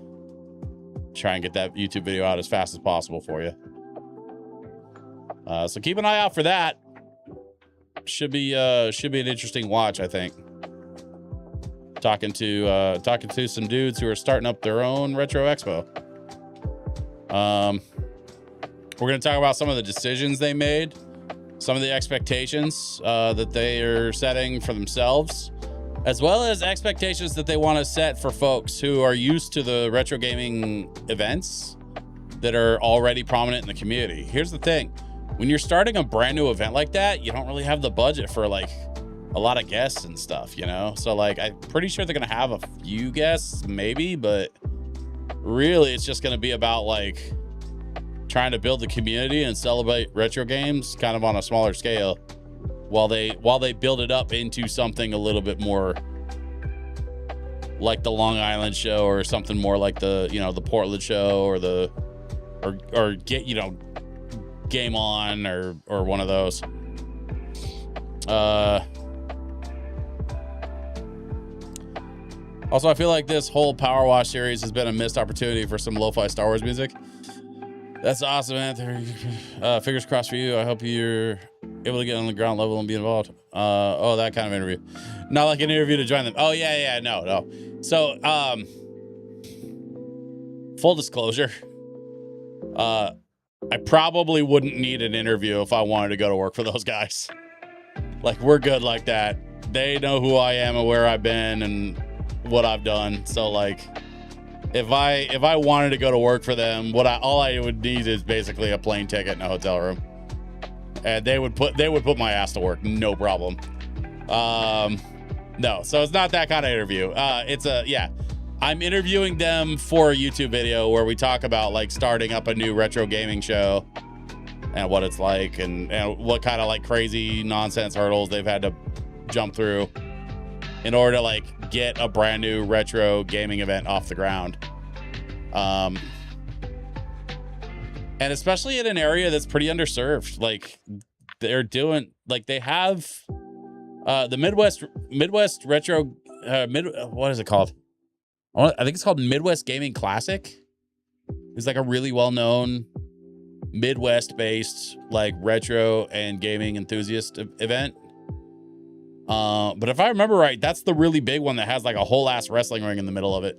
Try and get that YouTube video out as fast as possible for you. So keep an eye out for that. Should be an interesting watch, I think. Talking to some dudes who are starting up their own retro expo. We're going to talk about some of the decisions they made, some of the expectations that they are setting for themselves, as well as expectations that they want to set for folks who are used to the retro gaming events that are already prominent in the community. Here's the thing. When you're starting a brand new event like that, you don't really have the budget for like a lot of guests and stuff, you know? So like, I'm pretty sure they're going to have a few guests maybe, but really it's just going to be about like trying to build the community and celebrate retro games kind of on a smaller scale while they build it up into something a little bit more like the Long Island show or something more like the, you know, the Portland show or get, you know, Game On or one of those. Also, I feel like this whole Power Wash series has been a missed opportunity for some lo-fi Star Wars music. That's awesome, man. Fingers crossed for you. I hope you're able to get on the ground level and be involved. Oh, that kind of interview. Not like an interview to join them. Oh, yeah, no. So, full disclosure, I probably wouldn't need an interview if I wanted to go to work for those guys. Like, we're good like that. They know who I am and where I've been and what I've done. So, like, if I wanted to go to work for them, all I would need is basically a plane ticket and a hotel room, and they would put my ass to work, no problem. No, so it's not that kind of interview. I'm interviewing them for a YouTube video where we talk about like starting up a new retro gaming show and what it's like and what kind of like crazy nonsense hurdles they've had to jump through in order to like get a brand new retro gaming event off the ground. And especially in an area that's pretty underserved. Like they're doing, like they have the Midwest retro, what is it called? I think it's called Midwest Gaming Classic. It's like a really well-known Midwest-based like retro and gaming enthusiast event. But if I remember right, that's the really big one that has like a whole ass wrestling ring in the middle of it.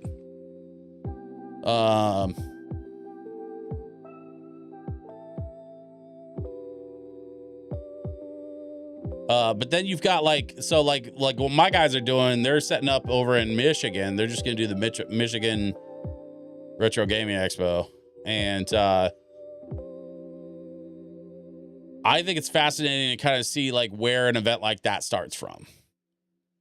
But then you've got like what my guys are doing, they're setting up over in Michigan. They're just going to do the Michigan Retro Gaming Expo. And I think it's fascinating to kind of see like where an event like that starts from.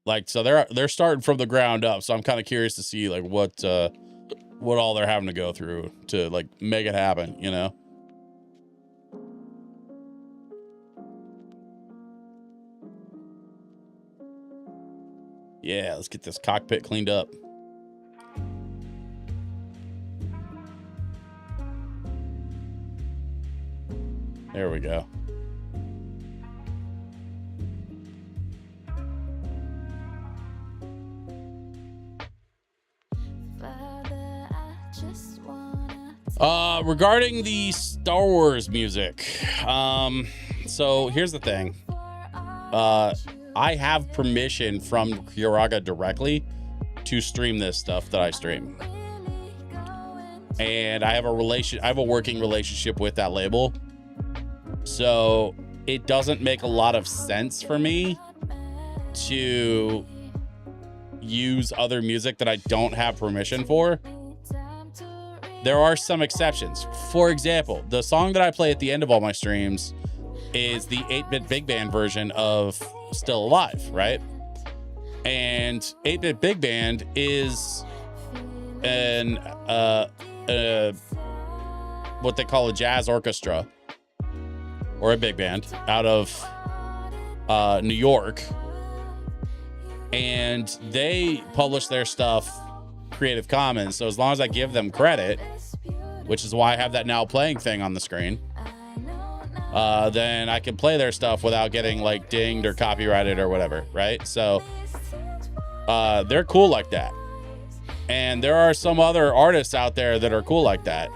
Like, so they're starting from the ground up. So I'm kind of curious to see like what all they're having to go through to like make it happen, you know? Yeah, let's get this cockpit cleaned up. There we go. Regarding the Star Wars music, so here's the thing. I have permission from Kiraga directly to stream this stuff that I stream. And I have a working relationship with that label. So it doesn't make a lot of sense for me to use other music that I don't have permission for. There are some exceptions. For example, the song that I play at the end of all my streams is the 8-bit big band version of Still Alive, right? And 8-bit big band is an what they call a jazz orchestra or a big band out of New York, and they publish their stuff Creative Commons. So as long as I give them credit, which is why I have that now playing thing on the screen, then I can play their stuff without getting like dinged or copyrighted or whatever, right? So they're cool like that. And there are some other artists out there that are cool like that.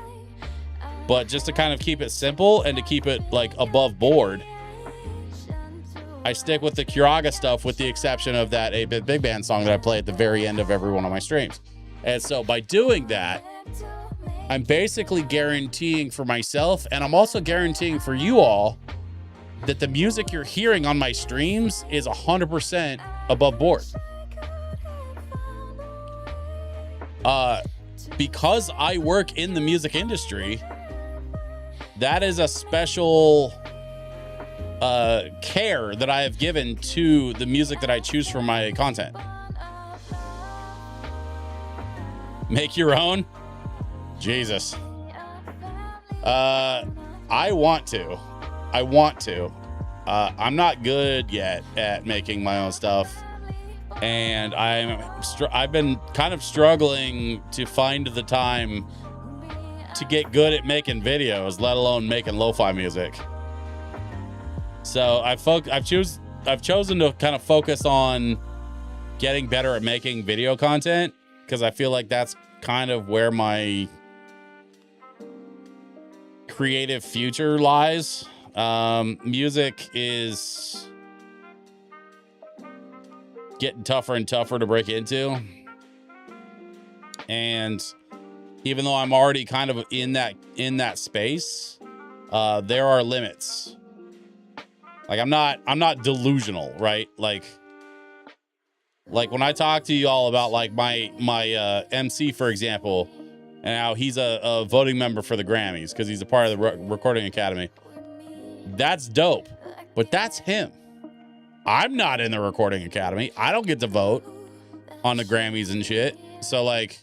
But just to kind of keep it simple and to keep it like above board, I stick with the Kiraga stuff with the exception of that 8-bit big band song that I play at the very end of every one of my streams. And so by doing that, I'm basically guaranteeing for myself, and I'm also guaranteeing for you all, that the music you're hearing on my streams is 100% above board. Because I work in the music industry, that is a special care that I have given to the music that I choose for my content. Make your own? Jesus. I want to. I'm not good yet at making my own stuff. And I've been kind of struggling to find the time to get good at making videos, let alone making lo-fi music. So I've chosen to kind of focus on getting better at making video content, because I feel like that's kind of where my creative future lies. Music is getting tougher and tougher to break into, and even though I'm already kind of in that space, there are limits. Like I'm not delusional, right? Like when I talk to you all about like my MC, for example, and how he's a voting member for the Grammys because he's a part of the Recording Academy. That's dope, but that's him. I'm not in the Recording Academy. I don't get to vote on the Grammys and shit. So like,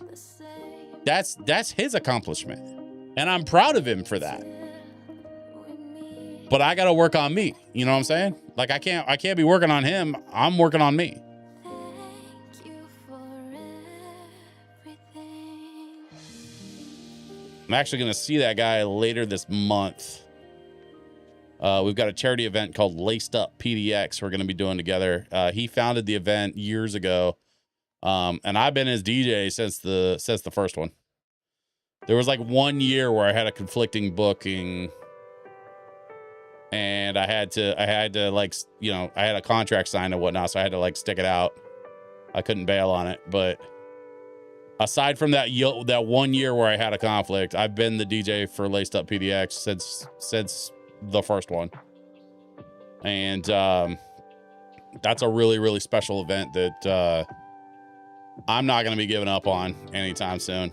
that's his accomplishment, and I'm proud of him for that. But I got to work on me. You know what I'm saying? Like I can't be working on him. I'm working on me. I'm actually going to see that guy later this month. We've got a charity event called Laced Up PDX we're going to be doing together. He founded the event years ago. And I've been his DJ since the first one. There was like 1 year where I had a conflicting booking, and I had to like, you know, I had a contract signed and whatnot, so I had to like stick it out. I couldn't bail on it. But aside from that 1 year where I had a conflict, I've been the DJ for Laced Up PDX since the first one. And that's a really, really special event that I'm not going to be giving up on anytime soon.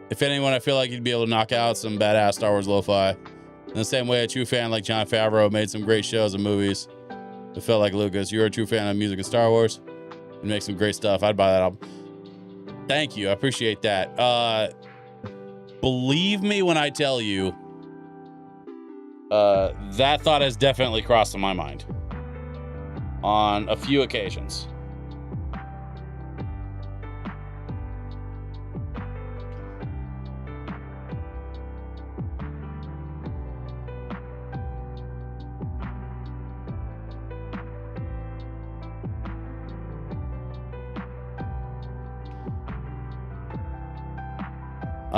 If anyone, I feel like you'd be able to knock out some badass Star Wars lo-fi. In the same way a true fan like Jon Favreau made some great shows and movies. It felt like Lucas, you're a true fan of music and Star Wars. You make some great stuff. I'd buy that album. Thank you. I appreciate that. Believe me when I tell you, That thought has definitely crossed my mind on a few occasions.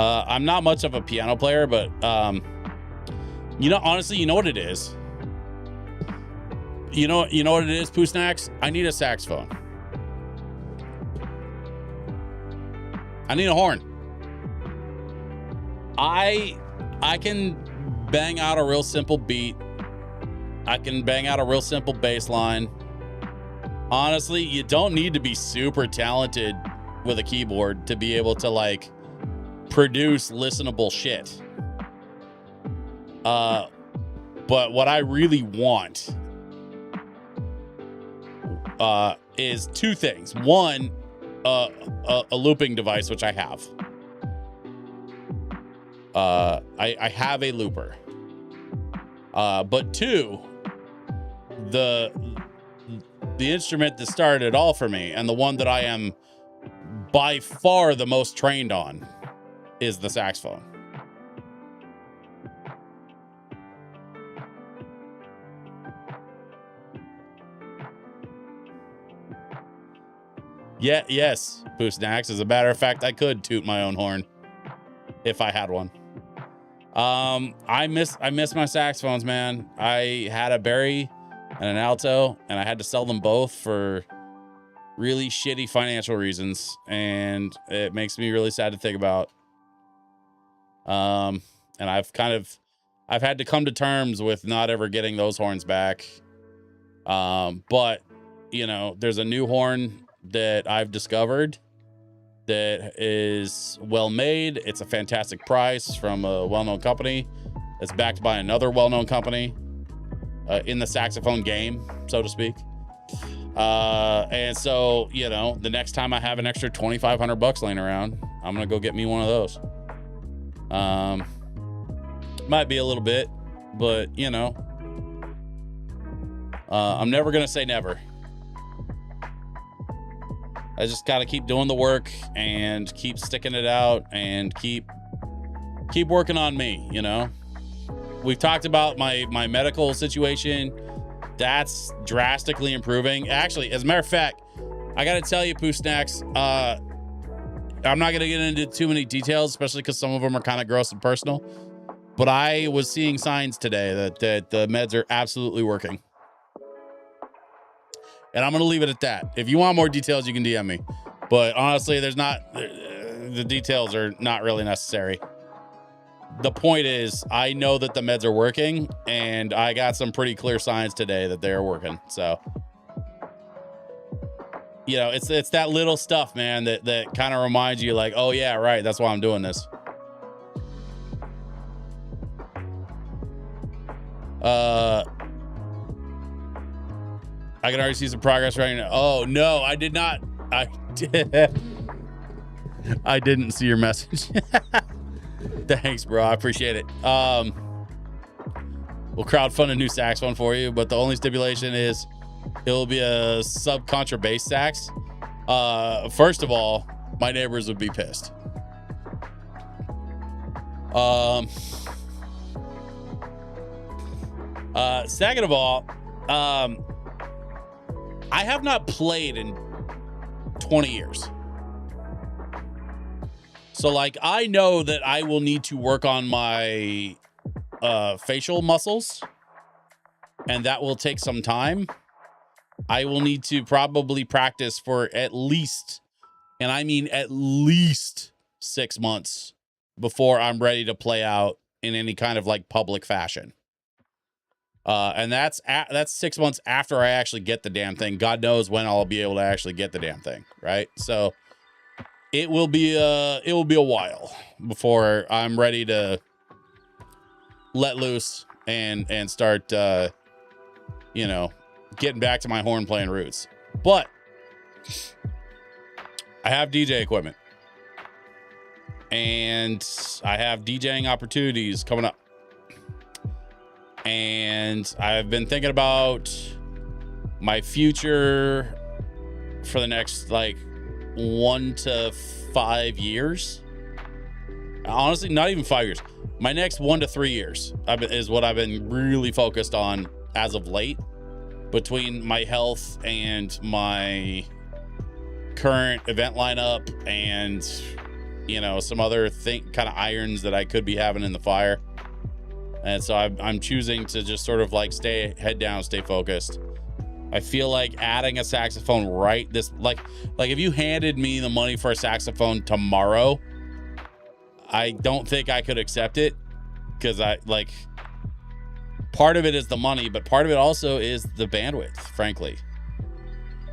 I'm not much of a piano player, but honestly, you know what it is? You know what it is, Poo Snacks? I need a saxophone. I need a horn. I can bang out a real simple beat. I can bang out a real simple bass line. Honestly, you don't need to be super talented with a keyboard to be able to like produce listenable shit. But what I really want is two things. One, a looping device, which I have. I have a looper. But two, the instrument that started it all for me, and the one that I am by far the most trained on, is the saxophone. Yeah, yes, Poo Snacks. As a matter of fact, I could toot my own horn if I had one. I miss my saxophones, man. I had a Barry and an alto, and I had to sell them both for really shitty financial reasons, and it makes me really sad to think about. And I've had to come to terms with not ever getting those horns back. But there's a new horn that I've discovered that is well made. It's a fantastic price from a well-known company. It's backed by another well-known company in the saxophone game, so to speak. And so, the next time I have an extra $2,500 laying around, I'm going to go get me one of those. Might be a little bit, but I'm never going to say never. I just got to keep doing the work and keep sticking it out and keep working on me. We've talked about my medical situation. That's drastically improving. Actually, as a matter of fact, I got to tell you, Poo Snacks, I'm not going to get into too many details, especially because some of them are kind of gross and personal. But I was seeing signs today that the meds are absolutely working. And I'm going to leave it at that. If you want more details, you can DM me. But honestly, the details are not really necessary. The point is, I know that the meds are working, and I got some pretty clear signs today that they're working. So, it's that little stuff, man, that kind of reminds you like, oh yeah, right. That's why I'm doing this. I can already see some progress right now. Oh no, I did not. I didn't see your message. Thanks, bro. I appreciate it. We'll crowdfund a new saxophone for you, but the only stipulation is it'll be a sub-contra bass sax. First of all, my neighbors would be pissed. Second of all, I have not played in 20 years. So like, I know that I will need to work on my facial muscles, and that will take some time. I will need to probably practice for at least, and I mean at least 6 months before I'm ready to play out in any kind of like public fashion. And that's 6 months after I actually get the damn thing. God knows when I'll be able to actually get the damn thing, right? So it will be a while before I'm ready to let loose and start getting back to my horn playing roots. But I have DJ equipment, and I have DJing opportunities coming up. And I've been thinking about my future for the next like 1 to 5 years. Honestly, not even 5 years. My next 1 to 3 years is what I've been really focused on as of late, between my health and my current event lineup and, you know, some other kind of irons that I could be having in the fire. And so I'm choosing to just sort of like stay head down, stay focused. I feel like adding a saxophone like if you handed me the money for a saxophone tomorrow, I don't think I could accept it, because part of it is the money, but part of it also is the bandwidth, frankly.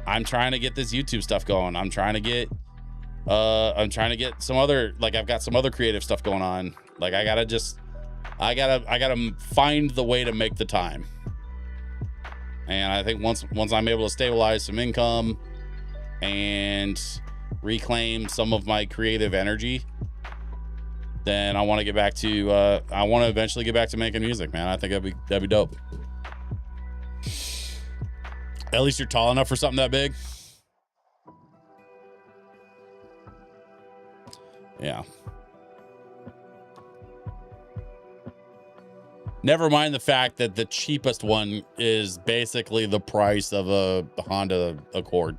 I'm trying to get this YouTube stuff going. I'm trying to get some other, like, I've got some other creative stuff going on. Like, I gotta find the way to make the time. And I think once I'm able to stabilize some income and reclaim some of my creative energy, then I want to get back to I want to eventually get back to making music, man. I think that'd be dope. At least you're tall enough for something that big. Yeah. Never mind the fact that the cheapest one is basically the price of a Honda Accord.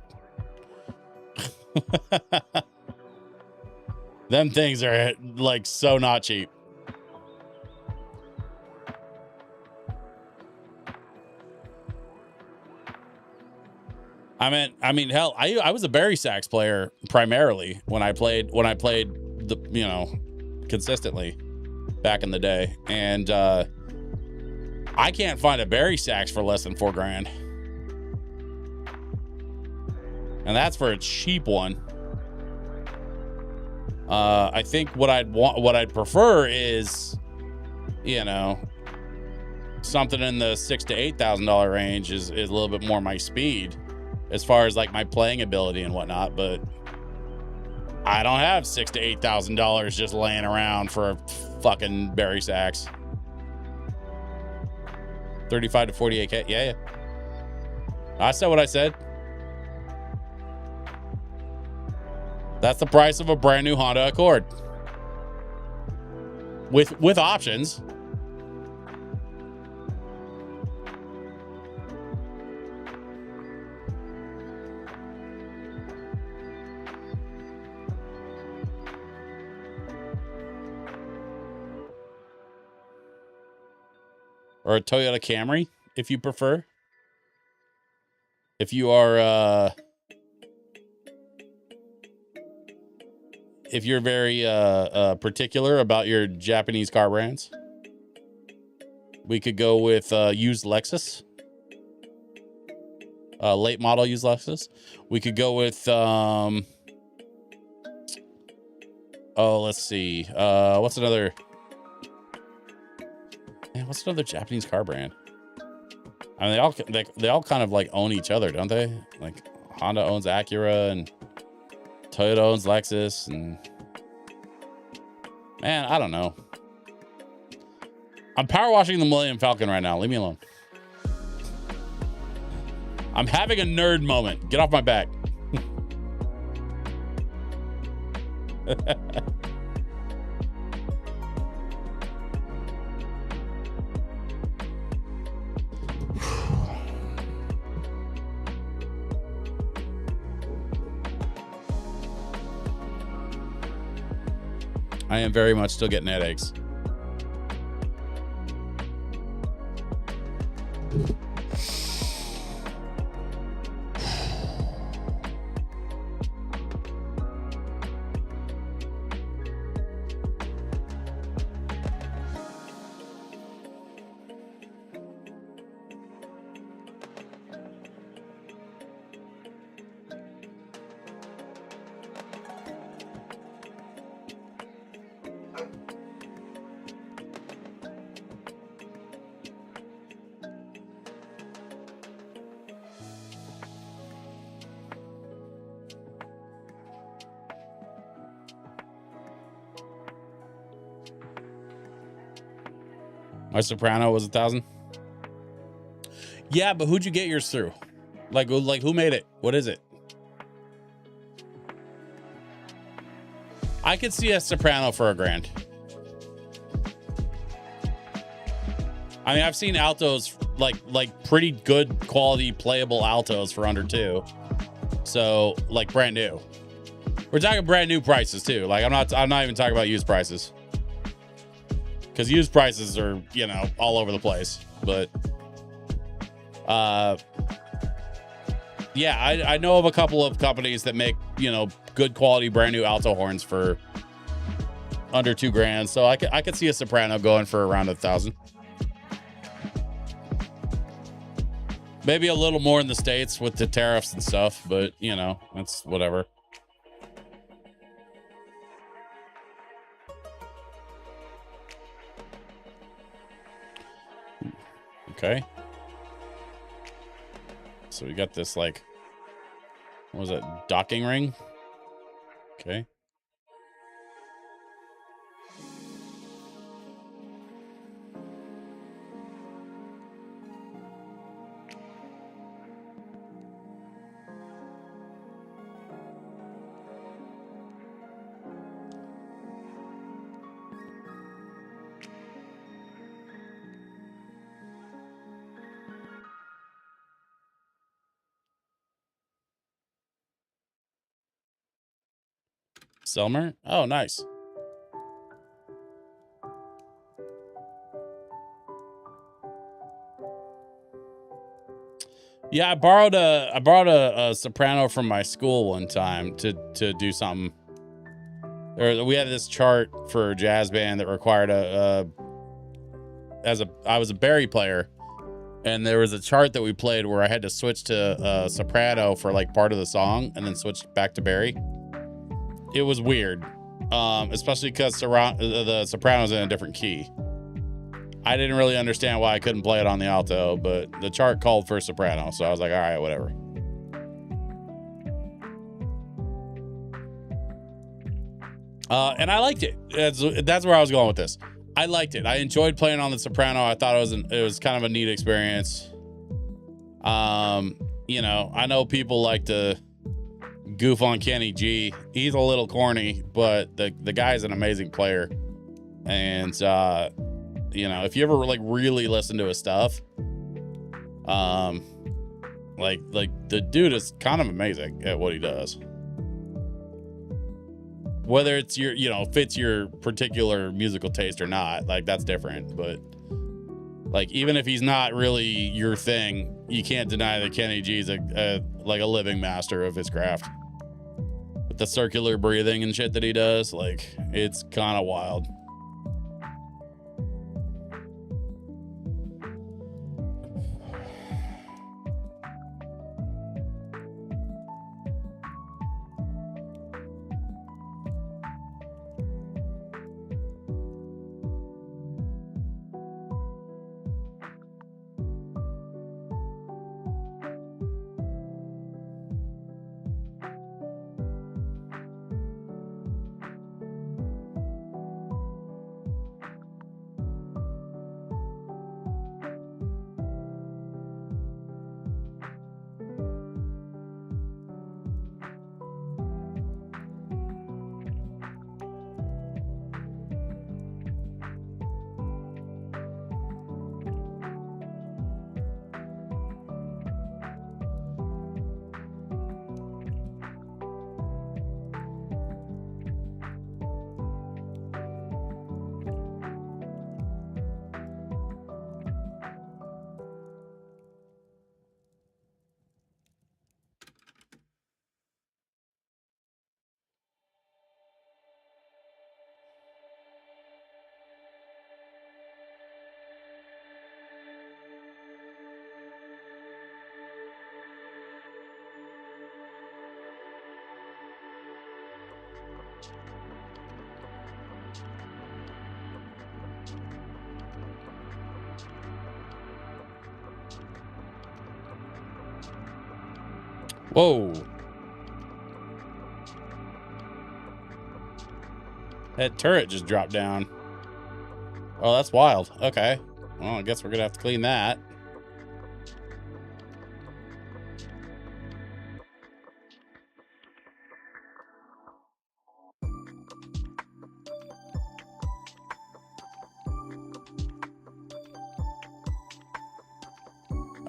Them things are like so not cheap. I mean, hell, I was a bari sax player primarily when I played the, you know, consistently back in the day, and I can't find a bari sax for less than $4,000, and that's for a cheap one. I think what I'd prefer is, you know, something in the $6,000 to $8,000 range is a little bit more my speed as far as like my playing ability and whatnot. But I don't have $6,000 to $8,000 just laying around for a fucking bari sax. 35 to 48K. Yeah. I said what I said. That's the price of a brand new Honda Accord with options. Or a Toyota Camry, if you prefer. If you are if you're very particular about your Japanese car brands, we could go with used Lexus, late model used Lexus. We could go with let's see, what's another Japanese car brand? I mean, they all kind of like own each other, don't they? Like Honda owns Acura and Toyota owns Lexus, and man, I don't know. I'm power washing the Millennium Falcon right now. Leave me alone. I'm having a nerd moment. Get off my back. I am very much still getting headaches. My soprano was 1,000. Yeah, but who'd you get yours through? Like who made it? What is it? I could see a soprano for $1,000. I mean, I've seen altos, like pretty good quality playable altos for under $2. So like brand new. We're talking brand new prices too. Like I'm not even talking about used prices. Because used prices are, you know, all over the place. But yeah, I know of a couple of companies that make, you know, good quality brand new alto horns for under $2,000. So I could see a soprano going for around $1,000. Maybe a little more in the States with the tariffs and stuff, but you know, it's whatever. Okay. So we got this, like, what was it? Docking ring? Okay. Selmer? Oh, nice. Yeah, I borrowed a soprano from my school one time to do something. We had this chart for a jazz band that required I was a bari player, and there was a chart that we played where I had to switch to soprano for like part of the song and then switch back to bari. It was weird, especially because the soprano's in a different key. I didn't really understand why I couldn't play it on the alto, but the chart called for soprano, so I was like, all right, whatever. And I liked it. That's where I was going with this. I liked it. I enjoyed playing on the soprano. I thought it was kind of a neat experience. You know, I know people like to goof on Kenny G. He's a little corny, but the guy's an amazing player. And you know, if you ever like really listen to his stuff, like the dude is kind of amazing at what he does. Whether it's your, you know, fits your particular musical taste or not, like that's different. But like, even if he's not really your thing, you can't deny that Kenny G's a living master of his craft. With the circular breathing and shit that he does, like, it's kind of wild. Whoa. That turret just dropped down. Oh, that's wild. Okay. Well, I guess we're going to have to clean that.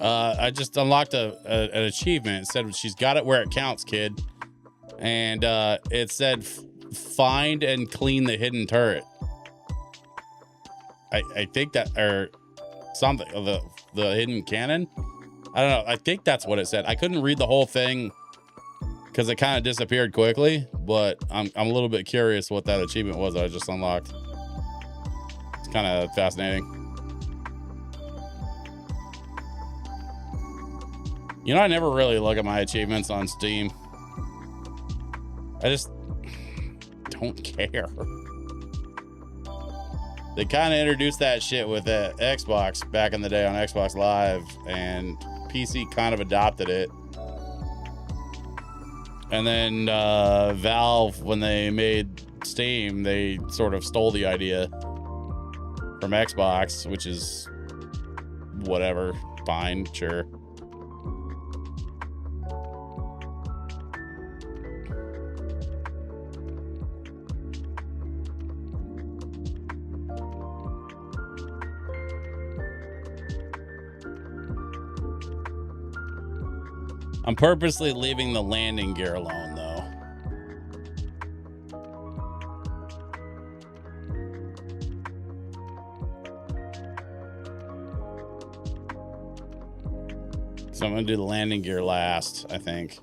I just unlocked an achievement. It said she's got it where it counts, kid. And it said find and clean the hidden turret. I think that, or something, the hidden cannon. I don't know. I think that's what it said. I couldn't read the whole thing because it kind of disappeared quickly, but I'm a little bit curious what that achievement was that I just unlocked. It's kind of fascinating. You know, I never really look at my achievements on Steam. I just don't care. They kind of introduced that shit with the Xbox back in the day on Xbox Live, and PC kind of adopted it. And then Valve, when they made Steam, they sort of stole the idea from Xbox, which is whatever, fine, sure. I'm purposely leaving the landing gear alone, though. So I'm going to do the landing gear last, I think.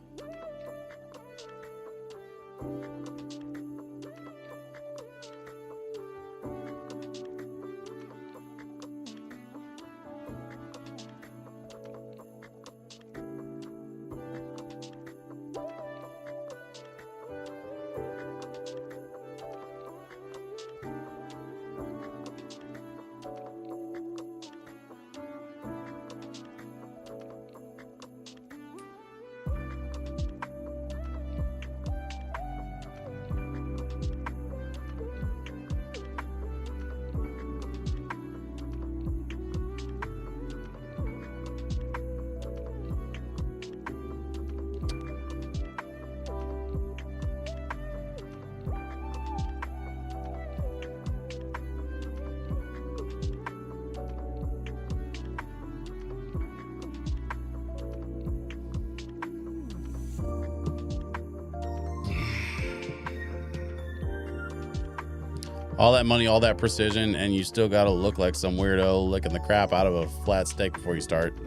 All that money, all that precision, and you still gotta look like some weirdo licking the crap out of a flat steak before you start.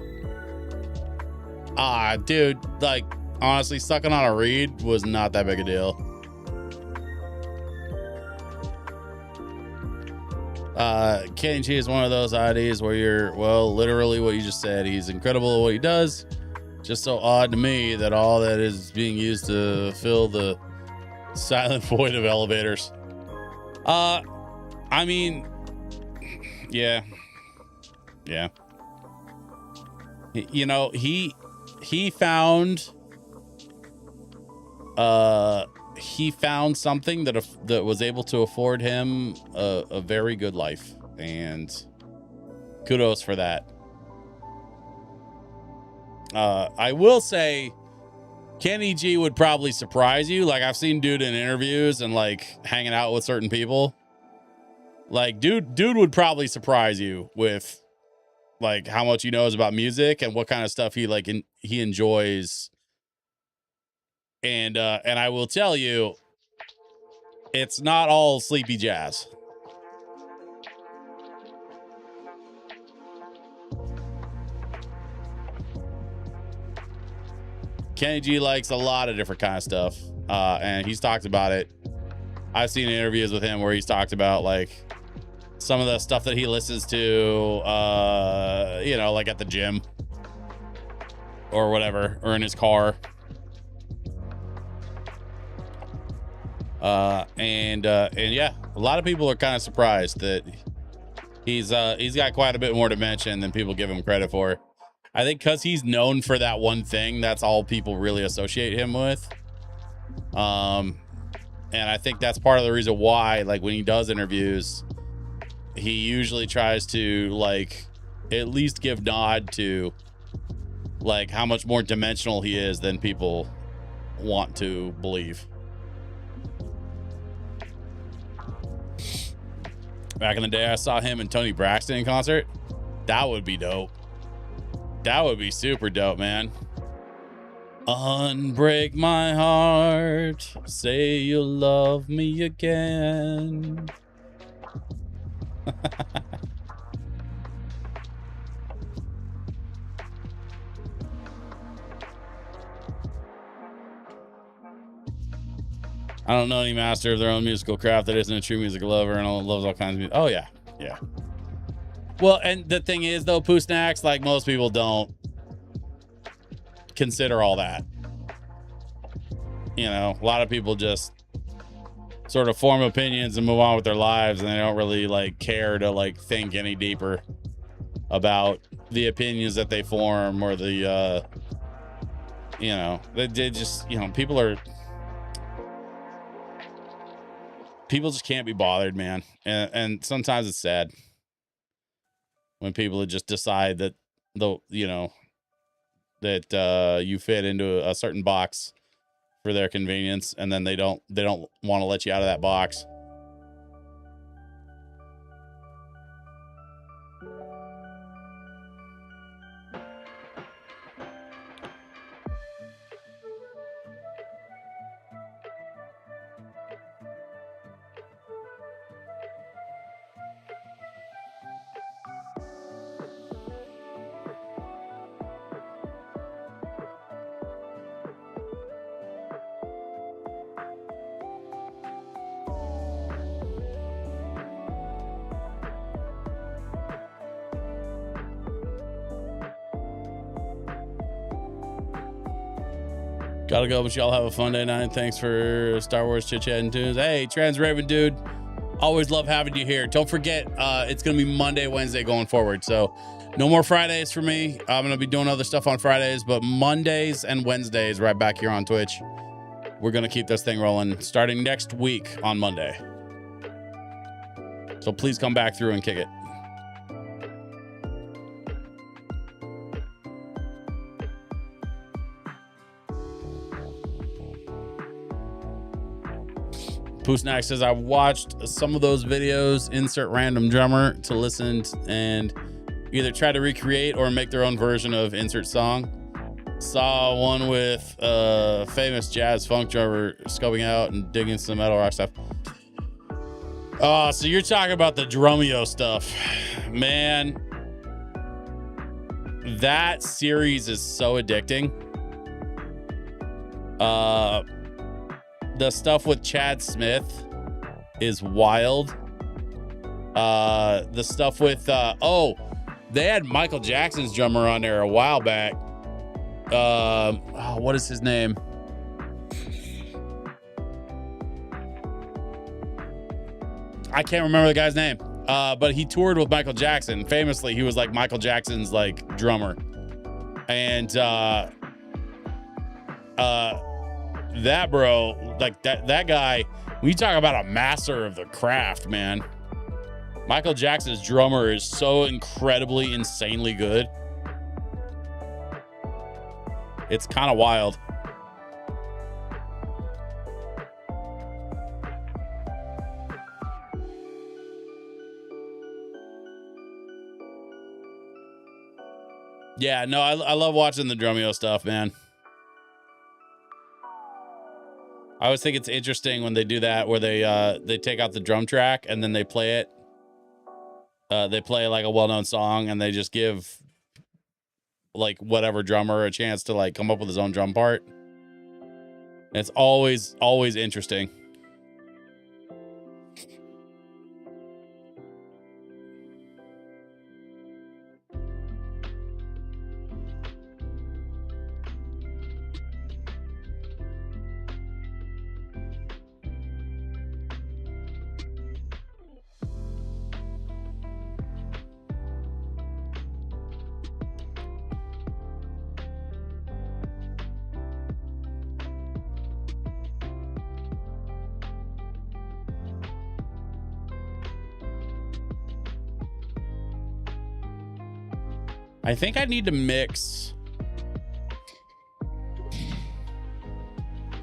Ah, dude, like, honestly, sucking on a reed was not that big a deal. Kenny G is one of those IDs where you're, well, literally what you just said. He's incredible at what he does. Just so odd to me that all that is being used to fill the silent void of elevators. I mean, yeah. You know, he found something that was able to afford him a very good life, and kudos for that. I will say, Kenny G would probably surprise you. Like, I've seen dude in interviews and like hanging out with certain people. Like, dude would probably surprise you with like how much he knows about music and what kind of stuff he like he enjoys. And I will tell you, it's not all sleepy jazz. Kenny G likes a lot of different kind of stuff, and he's talked about it. I've seen interviews with him where he's talked about like some of the stuff that he listens to, you know, like at the gym or whatever, or in his car. And yeah, a lot of people are kind of surprised that he's got quite a bit more dimension than people give him credit for. I think because he's known for that one thing, that's all people really associate him with. And I think that's part of the reason why, like, when he does interviews, he usually tries to like at least give nod to like how much more dimensional he is than people want to believe. Back in the day, I saw him and Tony Braxton in concert. That would be dope. That would be super dope, man. Unbreak my heart, say you'll love me again. I don't know any master of their own musical craft that isn't a true music lover and loves all kinds of music. Oh yeah, yeah. Well, and the thing is though, Poo Snacks, like most people don't consider all that. You know, a lot of people just sort of form opinions and move on with their lives, and they don't really like care to like think any deeper about the opinions that they form or the you know, they just, you know, people just can't be bothered, man. And sometimes it's sad when people just decide that you fit into a certain box for their convenience, and then they don't want to let you out of that box. Gotta go, but y'all have a fun day night. Thanks for Star Wars Chit Chat and Tunes. Hey, Trans Raven dude, always love having you here. Don't forget, it's gonna be Monday, Wednesday going forward. So no more Fridays for me. I'm gonna be doing other stuff on Fridays, but Mondays and Wednesdays right back here on Twitch. We're gonna keep this thing rolling starting next week on Monday. So please come back through and kick it. Poo Snack says, I watched some of those videos, insert random drummer to listen and either try to recreate or make their own version of insert song. Saw one with famous jazz funk drummer scoping out and digging some metal rock stuff. Oh, so you're talking about the Drumeo stuff. Man, that series is so addicting. The stuff with Chad Smith is wild. The stuff with they had Michael Jackson's drummer on there a while back. What is his name? I can't remember the guy's name. But he toured with Michael Jackson. Famously, he was like Michael Jackson's like drummer. And that bro, like that guy, when you talk about a master of the craft, man, Michael Jackson's drummer is so incredibly, insanely good. It's kind of wild. Yeah, no, I love watching the Drumeo stuff, man. I always think it's interesting when they do that, where they take out the drum track and then they play it. They play like a well-known song and they just give like whatever drummer a chance to like come up with his own drum part. And it's always interesting. I think I need to mix.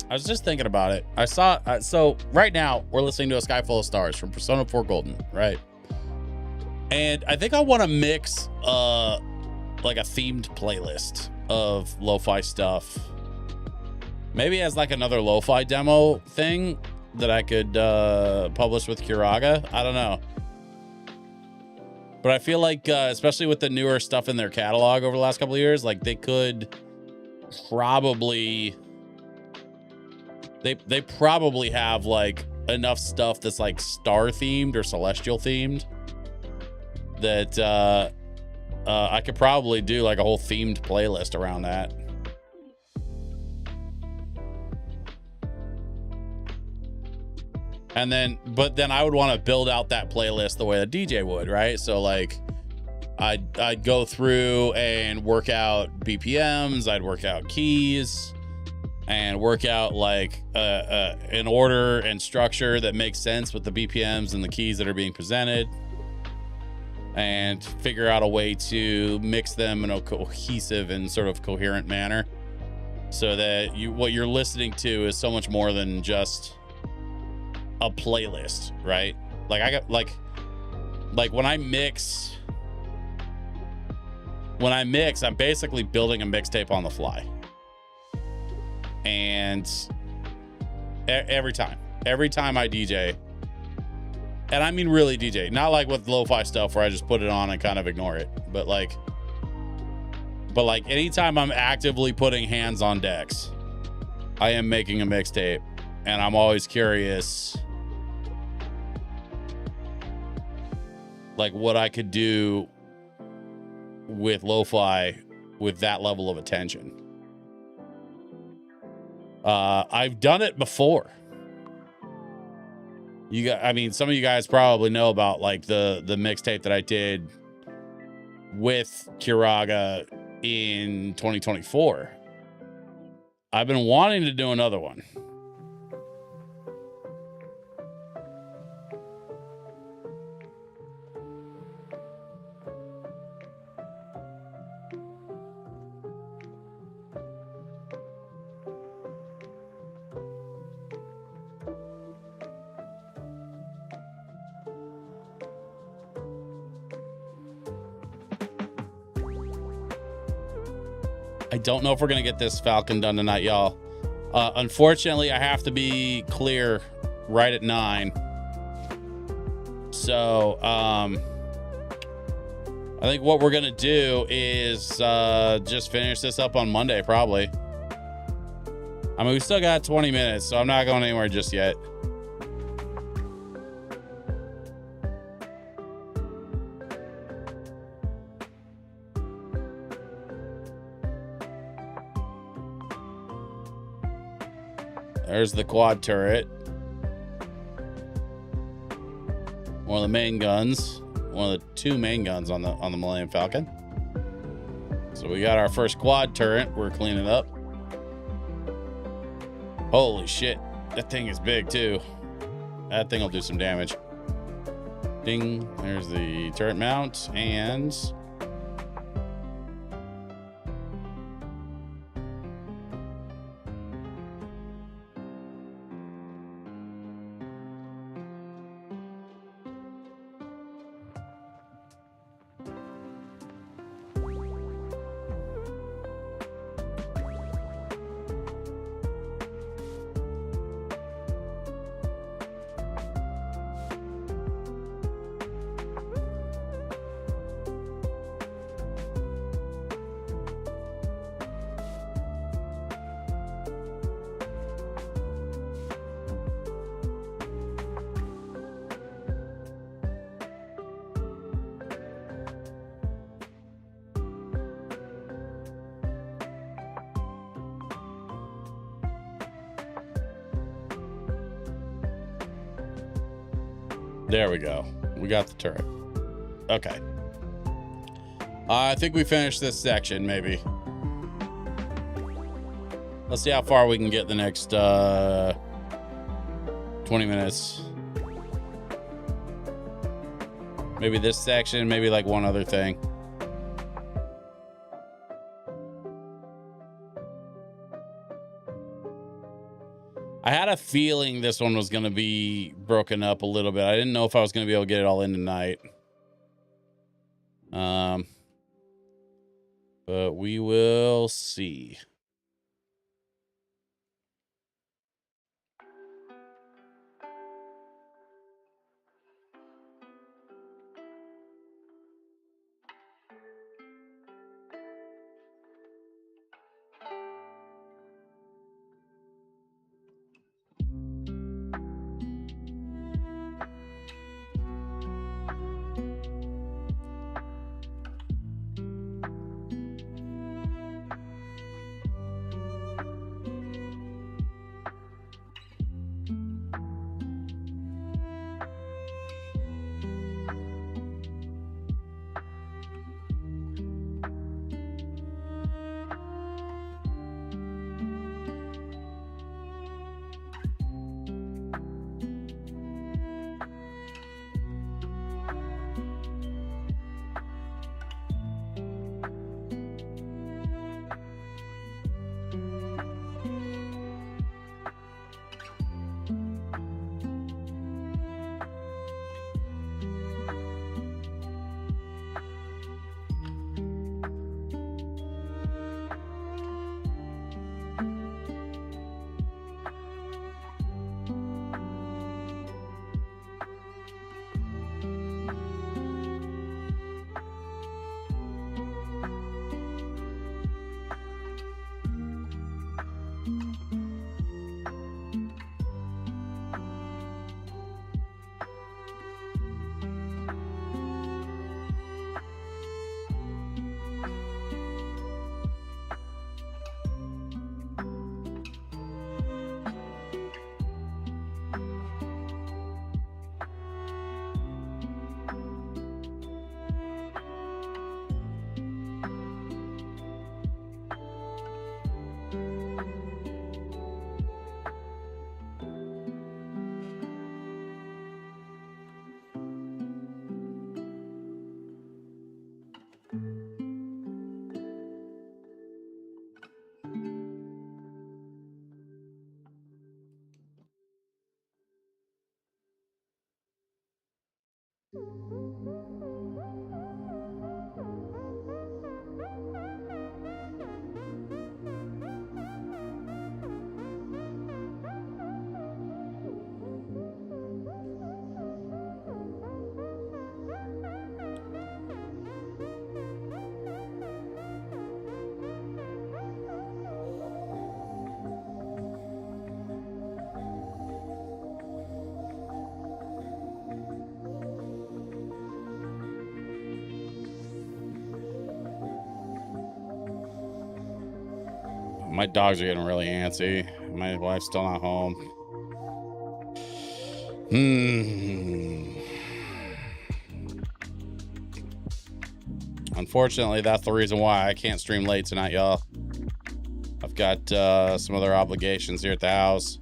I was just thinking about it. I saw, so right now we're listening to A Sky Full of Stars from Persona 4 Golden, right? And I think I want to mix like a themed playlist of lo-fi stuff. Maybe as like another lo-fi demo thing that I could publish with Kiraga. I don't know. But I feel like, especially with the newer stuff in their catalog over the last couple of years, like they could probably, they probably have like enough stuff that's like star themed or celestial themed that I could probably do like a whole themed playlist around that. And then, but then I would want to build out that playlist the way a DJ would, right? So like I'd go through and work out BPMs, I'd work out keys, and work out like an order and structure that makes sense with the BPMs and the keys that are being presented, and figure out a way to mix them in a cohesive and sort of coherent manner so that what you're listening to is so much more than just a playlist, right? Like I got like when I mix, I'm basically building a mixtape on the fly. And every time I DJ, and I mean really DJ, not like with lo-fi stuff where I just put it on and kind of ignore it, but like anytime I'm actively putting hands on decks, I am making a mixtape, and I'm always curious like what I could do with lo-fi with that level of attention. I've done it before. I mean, some of you guys probably know about like the mixtape that I did with Kiraga in 2024. I've been wanting to do another one. I don't know if we're going to get this Falcon done tonight, y'all. Unfortunately, I have to be clear right at 9. So, I think what we're going to do is just finish this up on Monday, probably. I mean, we still got 20 minutes, so I'm not going anywhere just yet. There's the quad turret. One of the main guns. One of the two main guns on the Millennium Falcon. So we got our first quad turret. We're cleaning up. Holy shit. That thing is big too. That thing will do some damage. Ding. There's the turret mount. And there we go. We got the turret. Okay. I think we finished this section, maybe. Let's see how far we can get the next 20 minutes. Maybe this section, maybe like one other thing. I had a feeling this one was going to be broken up a little bit. I didn't know if I was going to be able to get it all in tonight. we will see. My dogs are getting really antsy. My wife's still not home. Unfortunately, that's the reason why I can't stream late tonight, y'all. I've got some other obligations here at the house,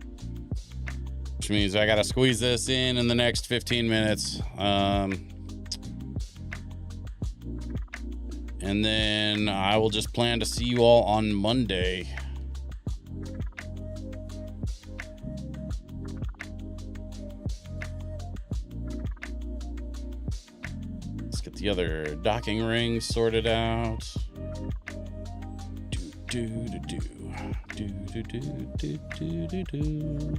which means I gotta squeeze this in the next 15 minutes. And then I will just plan to see you all on Monday. Let's get the other docking rings sorted out. Do do do do do do do do do.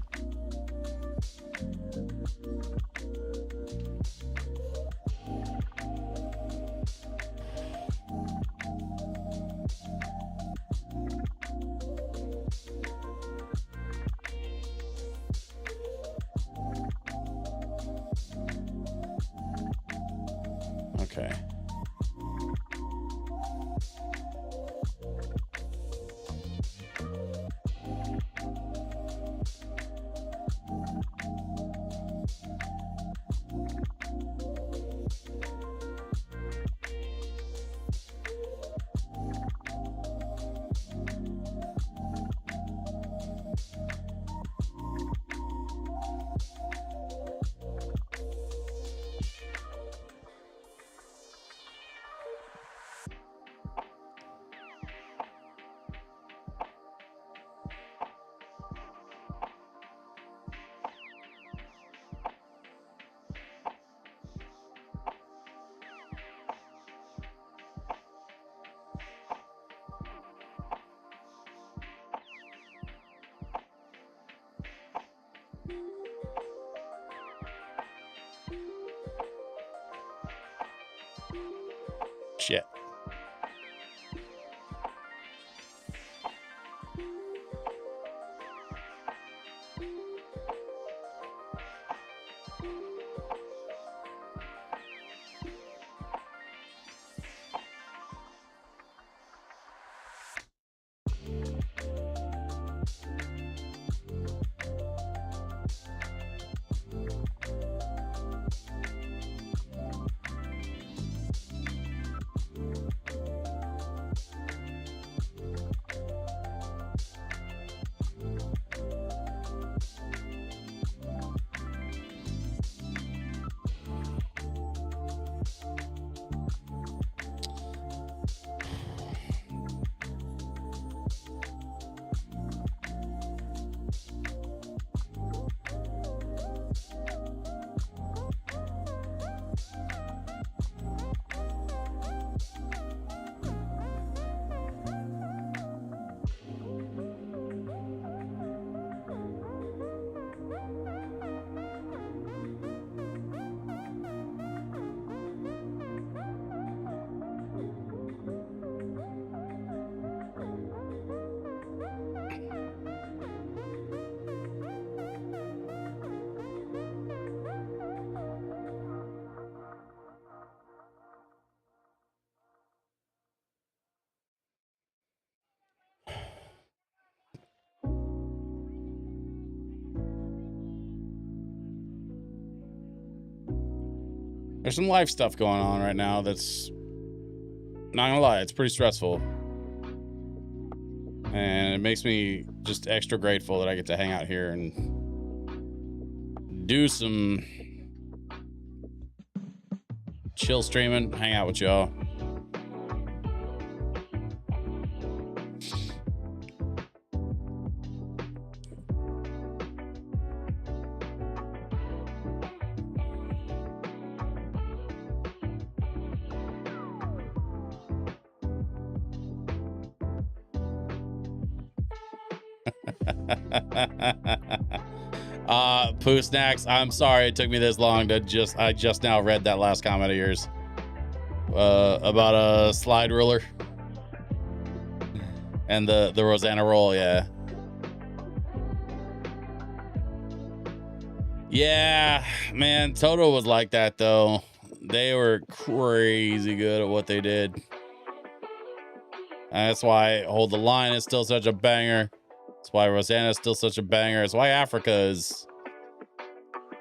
Okay. There's some life stuff going on right now that's, not gonna lie, it's pretty stressful. And it makes me just extra grateful that I get to hang out here and do some chill streaming, hang out with y'all. Pooh Snacks, I'm sorry it took me this long to I just now read that last comment of yours about a slide ruler and the Rosanna roll. Yeah, man, Toto was like that though. They were crazy good at what they did, and that's why Hold the Line is still such a banger. That's why Rosanna is still such a banger. It's why Africa is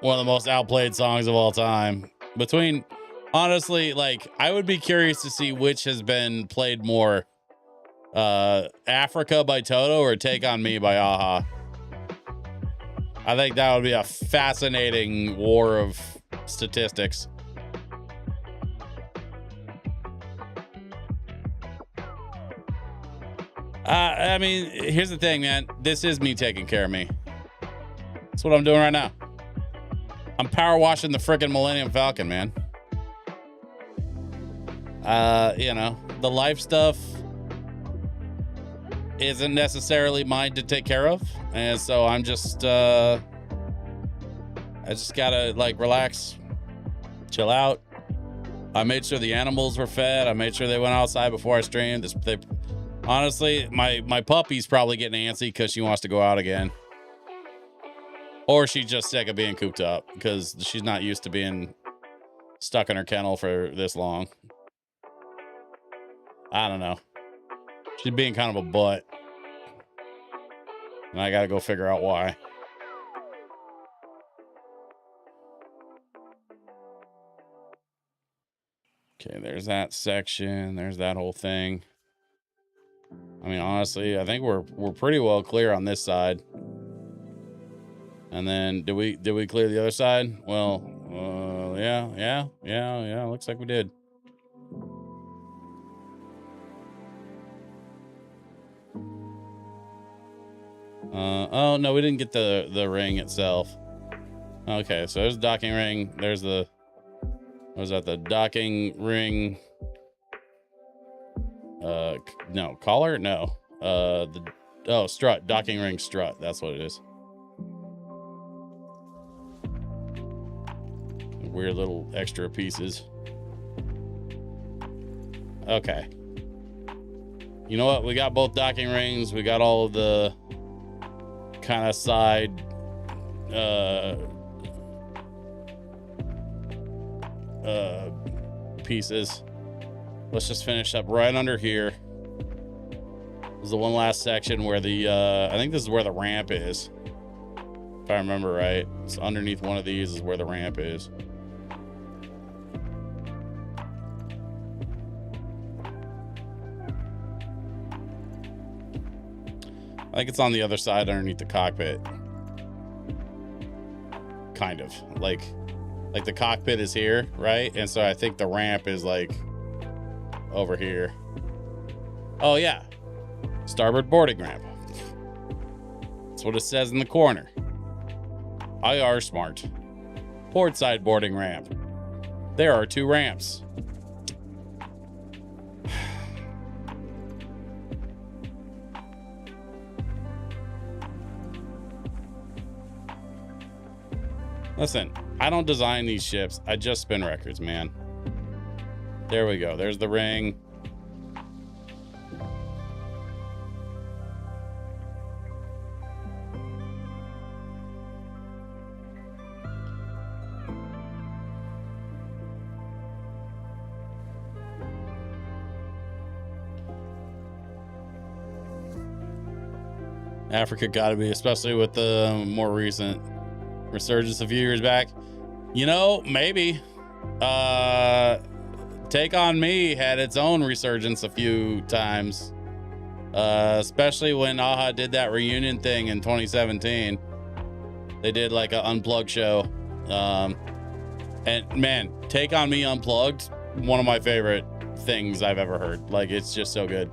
one of the most outplayed songs of all time. Between, honestly, like, I would be curious to see which has been played more, Africa by Toto or Take On Me by Aha. I think that would be a fascinating war of statistics. I mean, here's the thing, man. This is me taking care of me. That's what I'm doing right now. I'm power washing the freaking Millennium Falcon, man. You know, the life stuff isn't necessarily mine to take care of. And so I'm just, I just gotta like relax, chill out. I made sure the animals were fed. I made sure they went outside before I streamed. Honestly, my puppy's probably getting antsy because she wants to go out again. Or she's just sick of being cooped up because she's not used to being stuck in her kennel for this long. I don't know. She's being kind of a butt. And I got to go figure out why. Okay, there's that section. There's that whole thing. I mean, honestly, I think we're pretty well clear on this side. And then did we clear the other side? Well, yeah. Looks like we did. Oh no, we didn't get the ring itself. Okay, so there's the docking ring. There's the, what was that? The docking ring. No, collar? No. Strut, docking ring strut. That's what it is. Weird little extra pieces. Okay. You know what? We got both docking rings. We got all of the kind of side pieces. Let's just finish up right under here. This is the one last section where the I think this is where the ramp is, if I remember right. So underneath one of these is where the ramp is. I think it's on the other side underneath the cockpit. Kind of. Like the cockpit is here, right? And so I think the ramp is like over here. Oh yeah. Starboard boarding ramp. That's what it says in the corner. IR smart. Port side boarding ramp. There are 2 ramps. Listen, I don't design these ships. I just spin records, man. There we go. There's the ring. Africa gotta be, especially with the more recent resurgence a few years back. You know, maybe Take On Me had its own resurgence a few times, especially when AHA did that reunion thing in 2017. They did like an unplugged show. And man, Take On Me Unplugged, one of my favorite things I've ever heard. Like, it's just so good.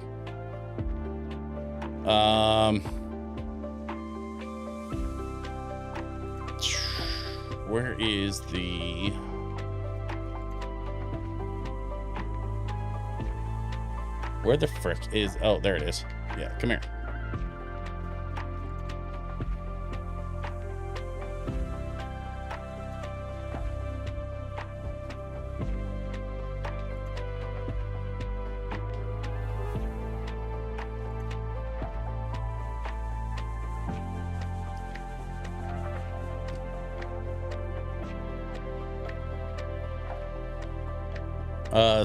Where is the... Where the frick is... Oh, there it is. Yeah, come here.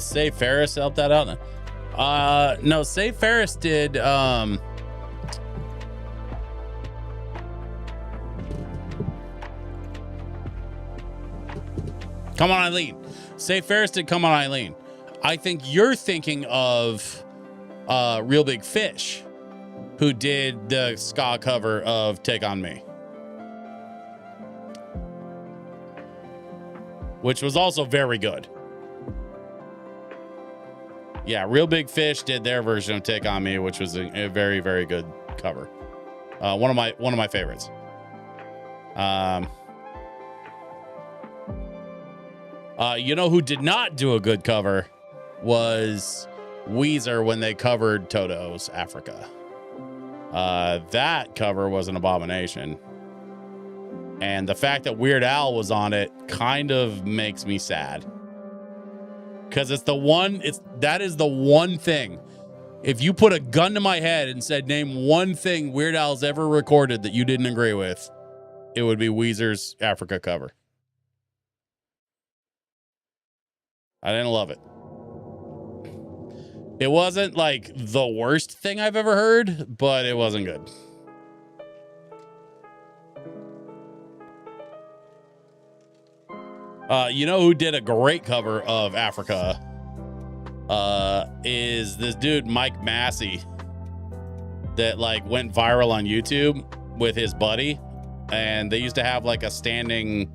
Say Ferris helped that out. No, Say Ferris did. Come On Eileen. Say Ferris did Come On Eileen. I think you're thinking of Real Big Fish, who did the ska cover of Take On Me, which was also very good. Yeah, Real Big Fish did their version of Take On Me, which was a very, very good cover. One of my favorites. You know who did not do a good cover was Weezer when they covered Toto's Africa. That cover was an abomination. And the fact that Weird Al was on it kind of makes me sad. Because that is the one thing. If you put a gun to my head and said, name one thing Weird Al's ever recorded that you didn't agree with, it would be Weezer's Africa cover. I didn't love it. It wasn't like the worst thing I've ever heard, but it wasn't good. You know who did a great cover of Africa? Is this dude Mike Massey that like went viral on YouTube with his buddy, and they used to have like a standing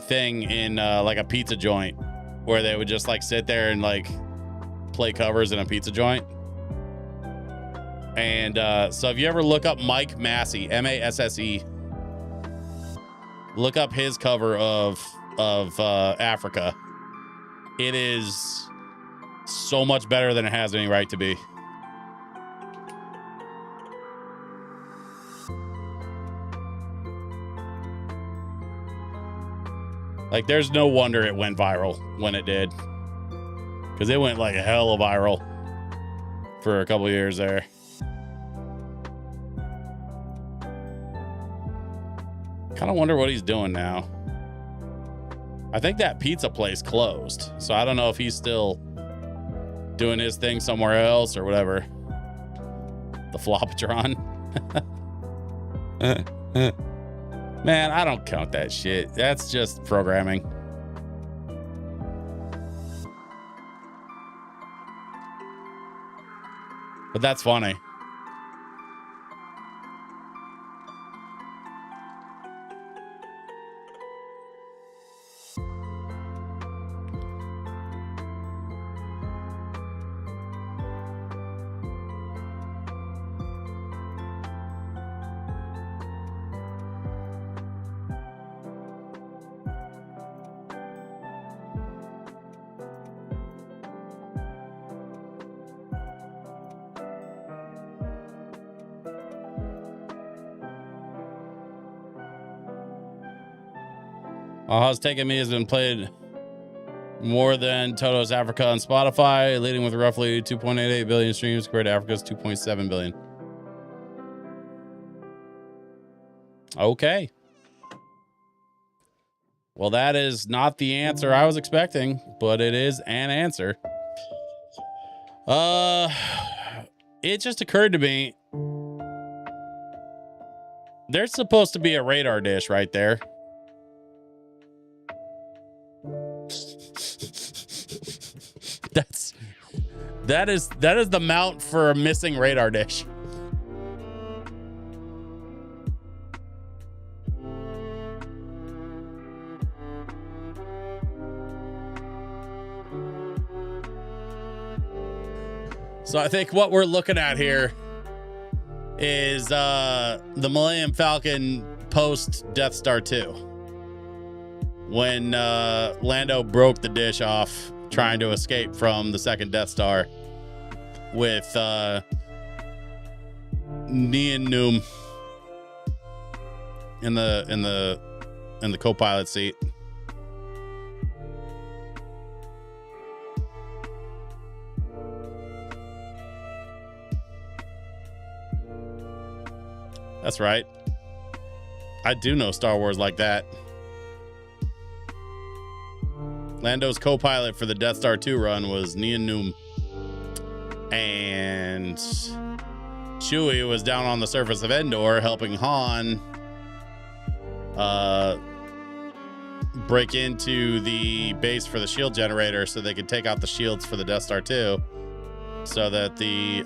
thing in like a pizza joint where they would just like sit there and like play covers in a pizza joint. And so if you ever look up Mike Massey, M-A-S-S-E, look up his cover of Africa. It is so much better than it has any right to be. Like, there's no wonder it went viral when it did, because it went like a hell of viral for a couple of years there. Kind of wonder what he's doing now. I think that pizza place closed, so I don't know if he's still doing his thing somewhere else or whatever. The Flopatron. Man, I don't count that shit. That's just programming. But that's funny. How's Taking Me has been played more than Toto's Africa on Spotify, leading with roughly 2.88 billion streams compared to Africa's 2.7 billion. Okay. Well, that is not the answer I was expecting, but it is an answer. It just occurred to me, there's supposed to be a radar dish right there. That is the mount for a missing radar dish. So I think what we're looking at here is the Millennium Falcon post Death Star 2. When Lando broke the dish off trying to escape from the second Death Star with Nien Nunb in the co-pilot seat. That's right. I do know Star Wars like that. Lando's co-pilot for the Death Star 2 run was Nien Nunb. And Chewie was down on the surface of Endor helping Han break into the base for the shield generator so they could take out the shields for the Death Star 2 so that the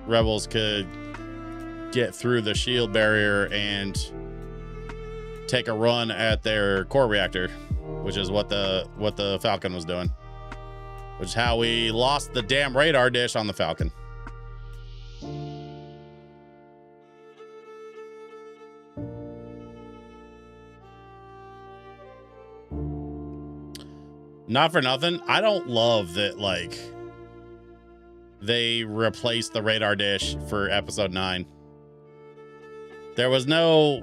rebels could get through the shield barrier and take a run at their core reactor, which is what the Falcon was doing, which is how we lost the damn radar dish on the Falcon. Not for nothing, I don't love that, like, they replaced the radar dish for episode 9. There was no,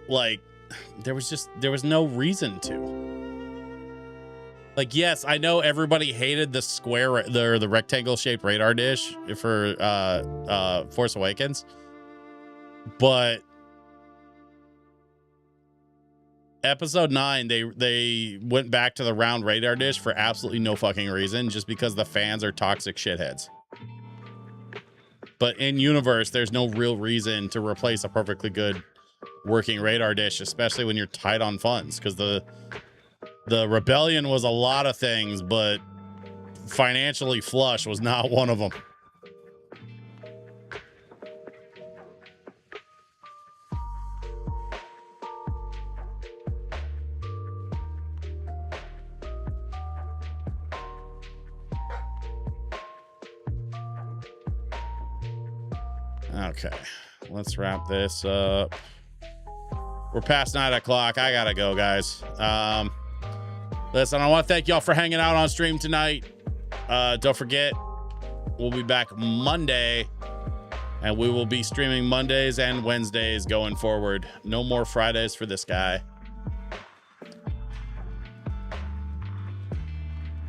like, there was no reason to. Like, yes, I know everybody hated the square, the rectangle shaped radar dish for Force Awakens, but episode 9, they went back to the round radar dish for absolutely no fucking reason, just because the fans are toxic shitheads. But in universe, there's no real reason to replace a perfectly good working radar dish, especially when you're tight on funds, because the rebellion was a lot of things, but financially flush was not one of them. Okay, let's wrap this up. We're past 9 o'clock. I gotta go, guys. Listen, I want to thank y'all for hanging out on stream tonight. Don't forget, we'll be back Monday, and we will be streaming Mondays and Wednesdays going forward. No more Fridays for this guy.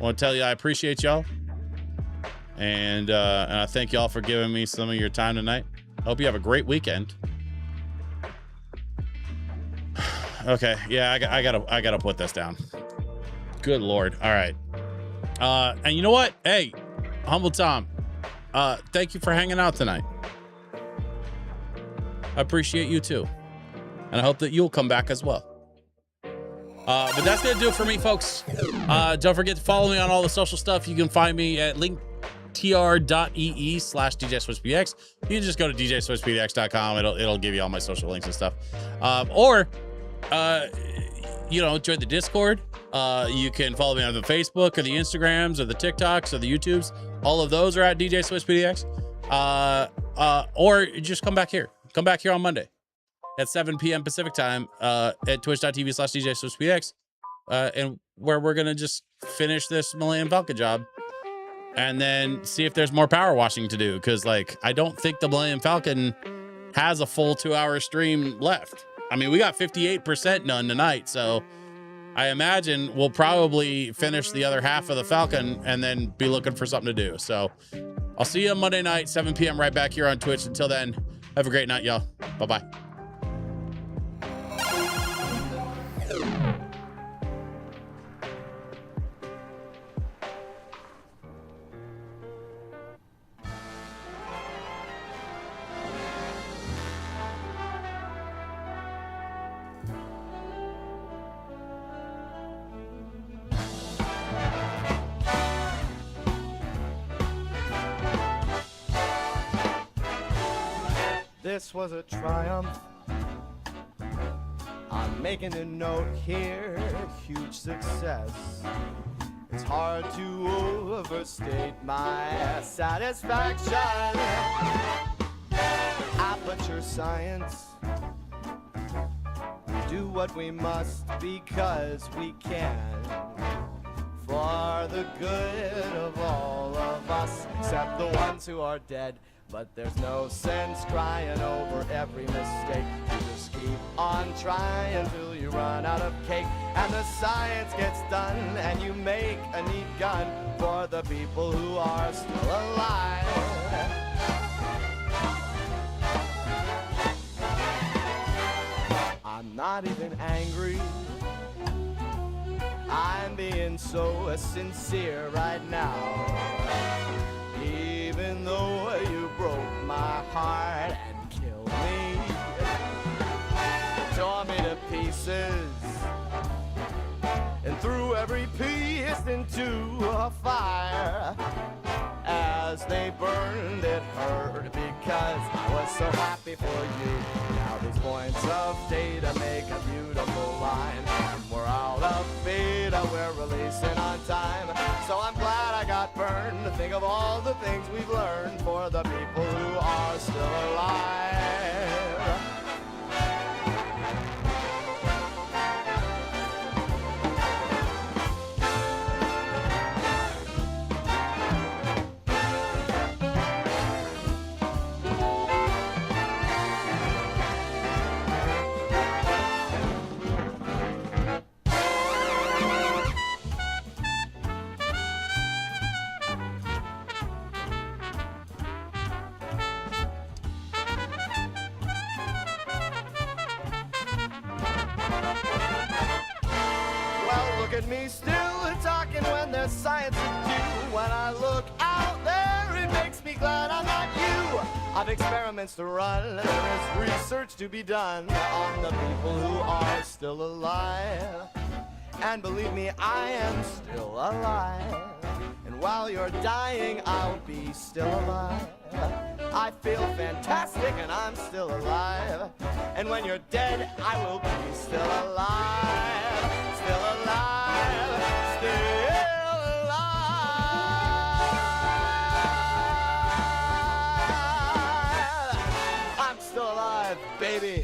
I want to tell you I appreciate y'all, and I thank y'all for giving me some of your time tonight. Hope you have a great weekend. Okay, yeah, I gotta put this down. Good Lord. All right. And you know what? Hey, Humble Tom, thank you for hanging out tonight. I appreciate you too. And I hope that you'll come back as well. But that's gonna do it for me, folks. Don't forget to follow me on all the social stuff. You can find me at linktr.ee/DJSwitchPDX. You can just go to DJSwitchPDX.com. It'll give you all my social links and stuff. Or join the Discord. You can follow me on the Facebook or the Instagrams or the TikToks or the YouTubes. All of those are at DJ Switch PDX. Or just come back here. Come back here on Monday at 7 p.m. Pacific time at twitch.tv/DJ Switch PDX. And where we're going to just finish this Millennium Falcon job and then see if there's more power washing to do. Because, like, I don't think the Millennium Falcon has a full 2-hour stream left. I mean, we got 58% done tonight, so I imagine we'll probably finish the other half of the Falcon and then be looking for something to do. So I'll see you on Monday night, 7 p.m. right back here on Twitch. Until then, have a great night, y'all. Bye-bye. this was a triumph. I'm making a note here, huge success. It's hard to overstate my satisfaction. Aperture science. Do what we must because we can, for the good of all of us, except the ones who are dead. But there's no sense crying over every mistake. You just keep on trying till you run out of cake, and the science gets done, and you make a neat gun for the people who are still alive. I'm not even angry. I'm being so sincere right now. Even though you broke my heart and killed me, tore me to pieces, and threw every piece into a fire. As they burned, it hurt because I was so happy for you. Now these points of data make a beautiful line, and we're out of beta, we're releasing on time. So I'm glad I got burned to think of all the things we've learned for the people who are still alive. Look at me still talking when there's science to do. When I look out there, it makes me glad I'm not you. I've experiments to run, there is research to be done on the people who are still alive. And believe me, I am still alive. And while you're dying, I'll be still alive. I feel fantastic and I'm still alive. And when you're dead, I will be still alive. Still alive. Still alive. I'm still alive, baby.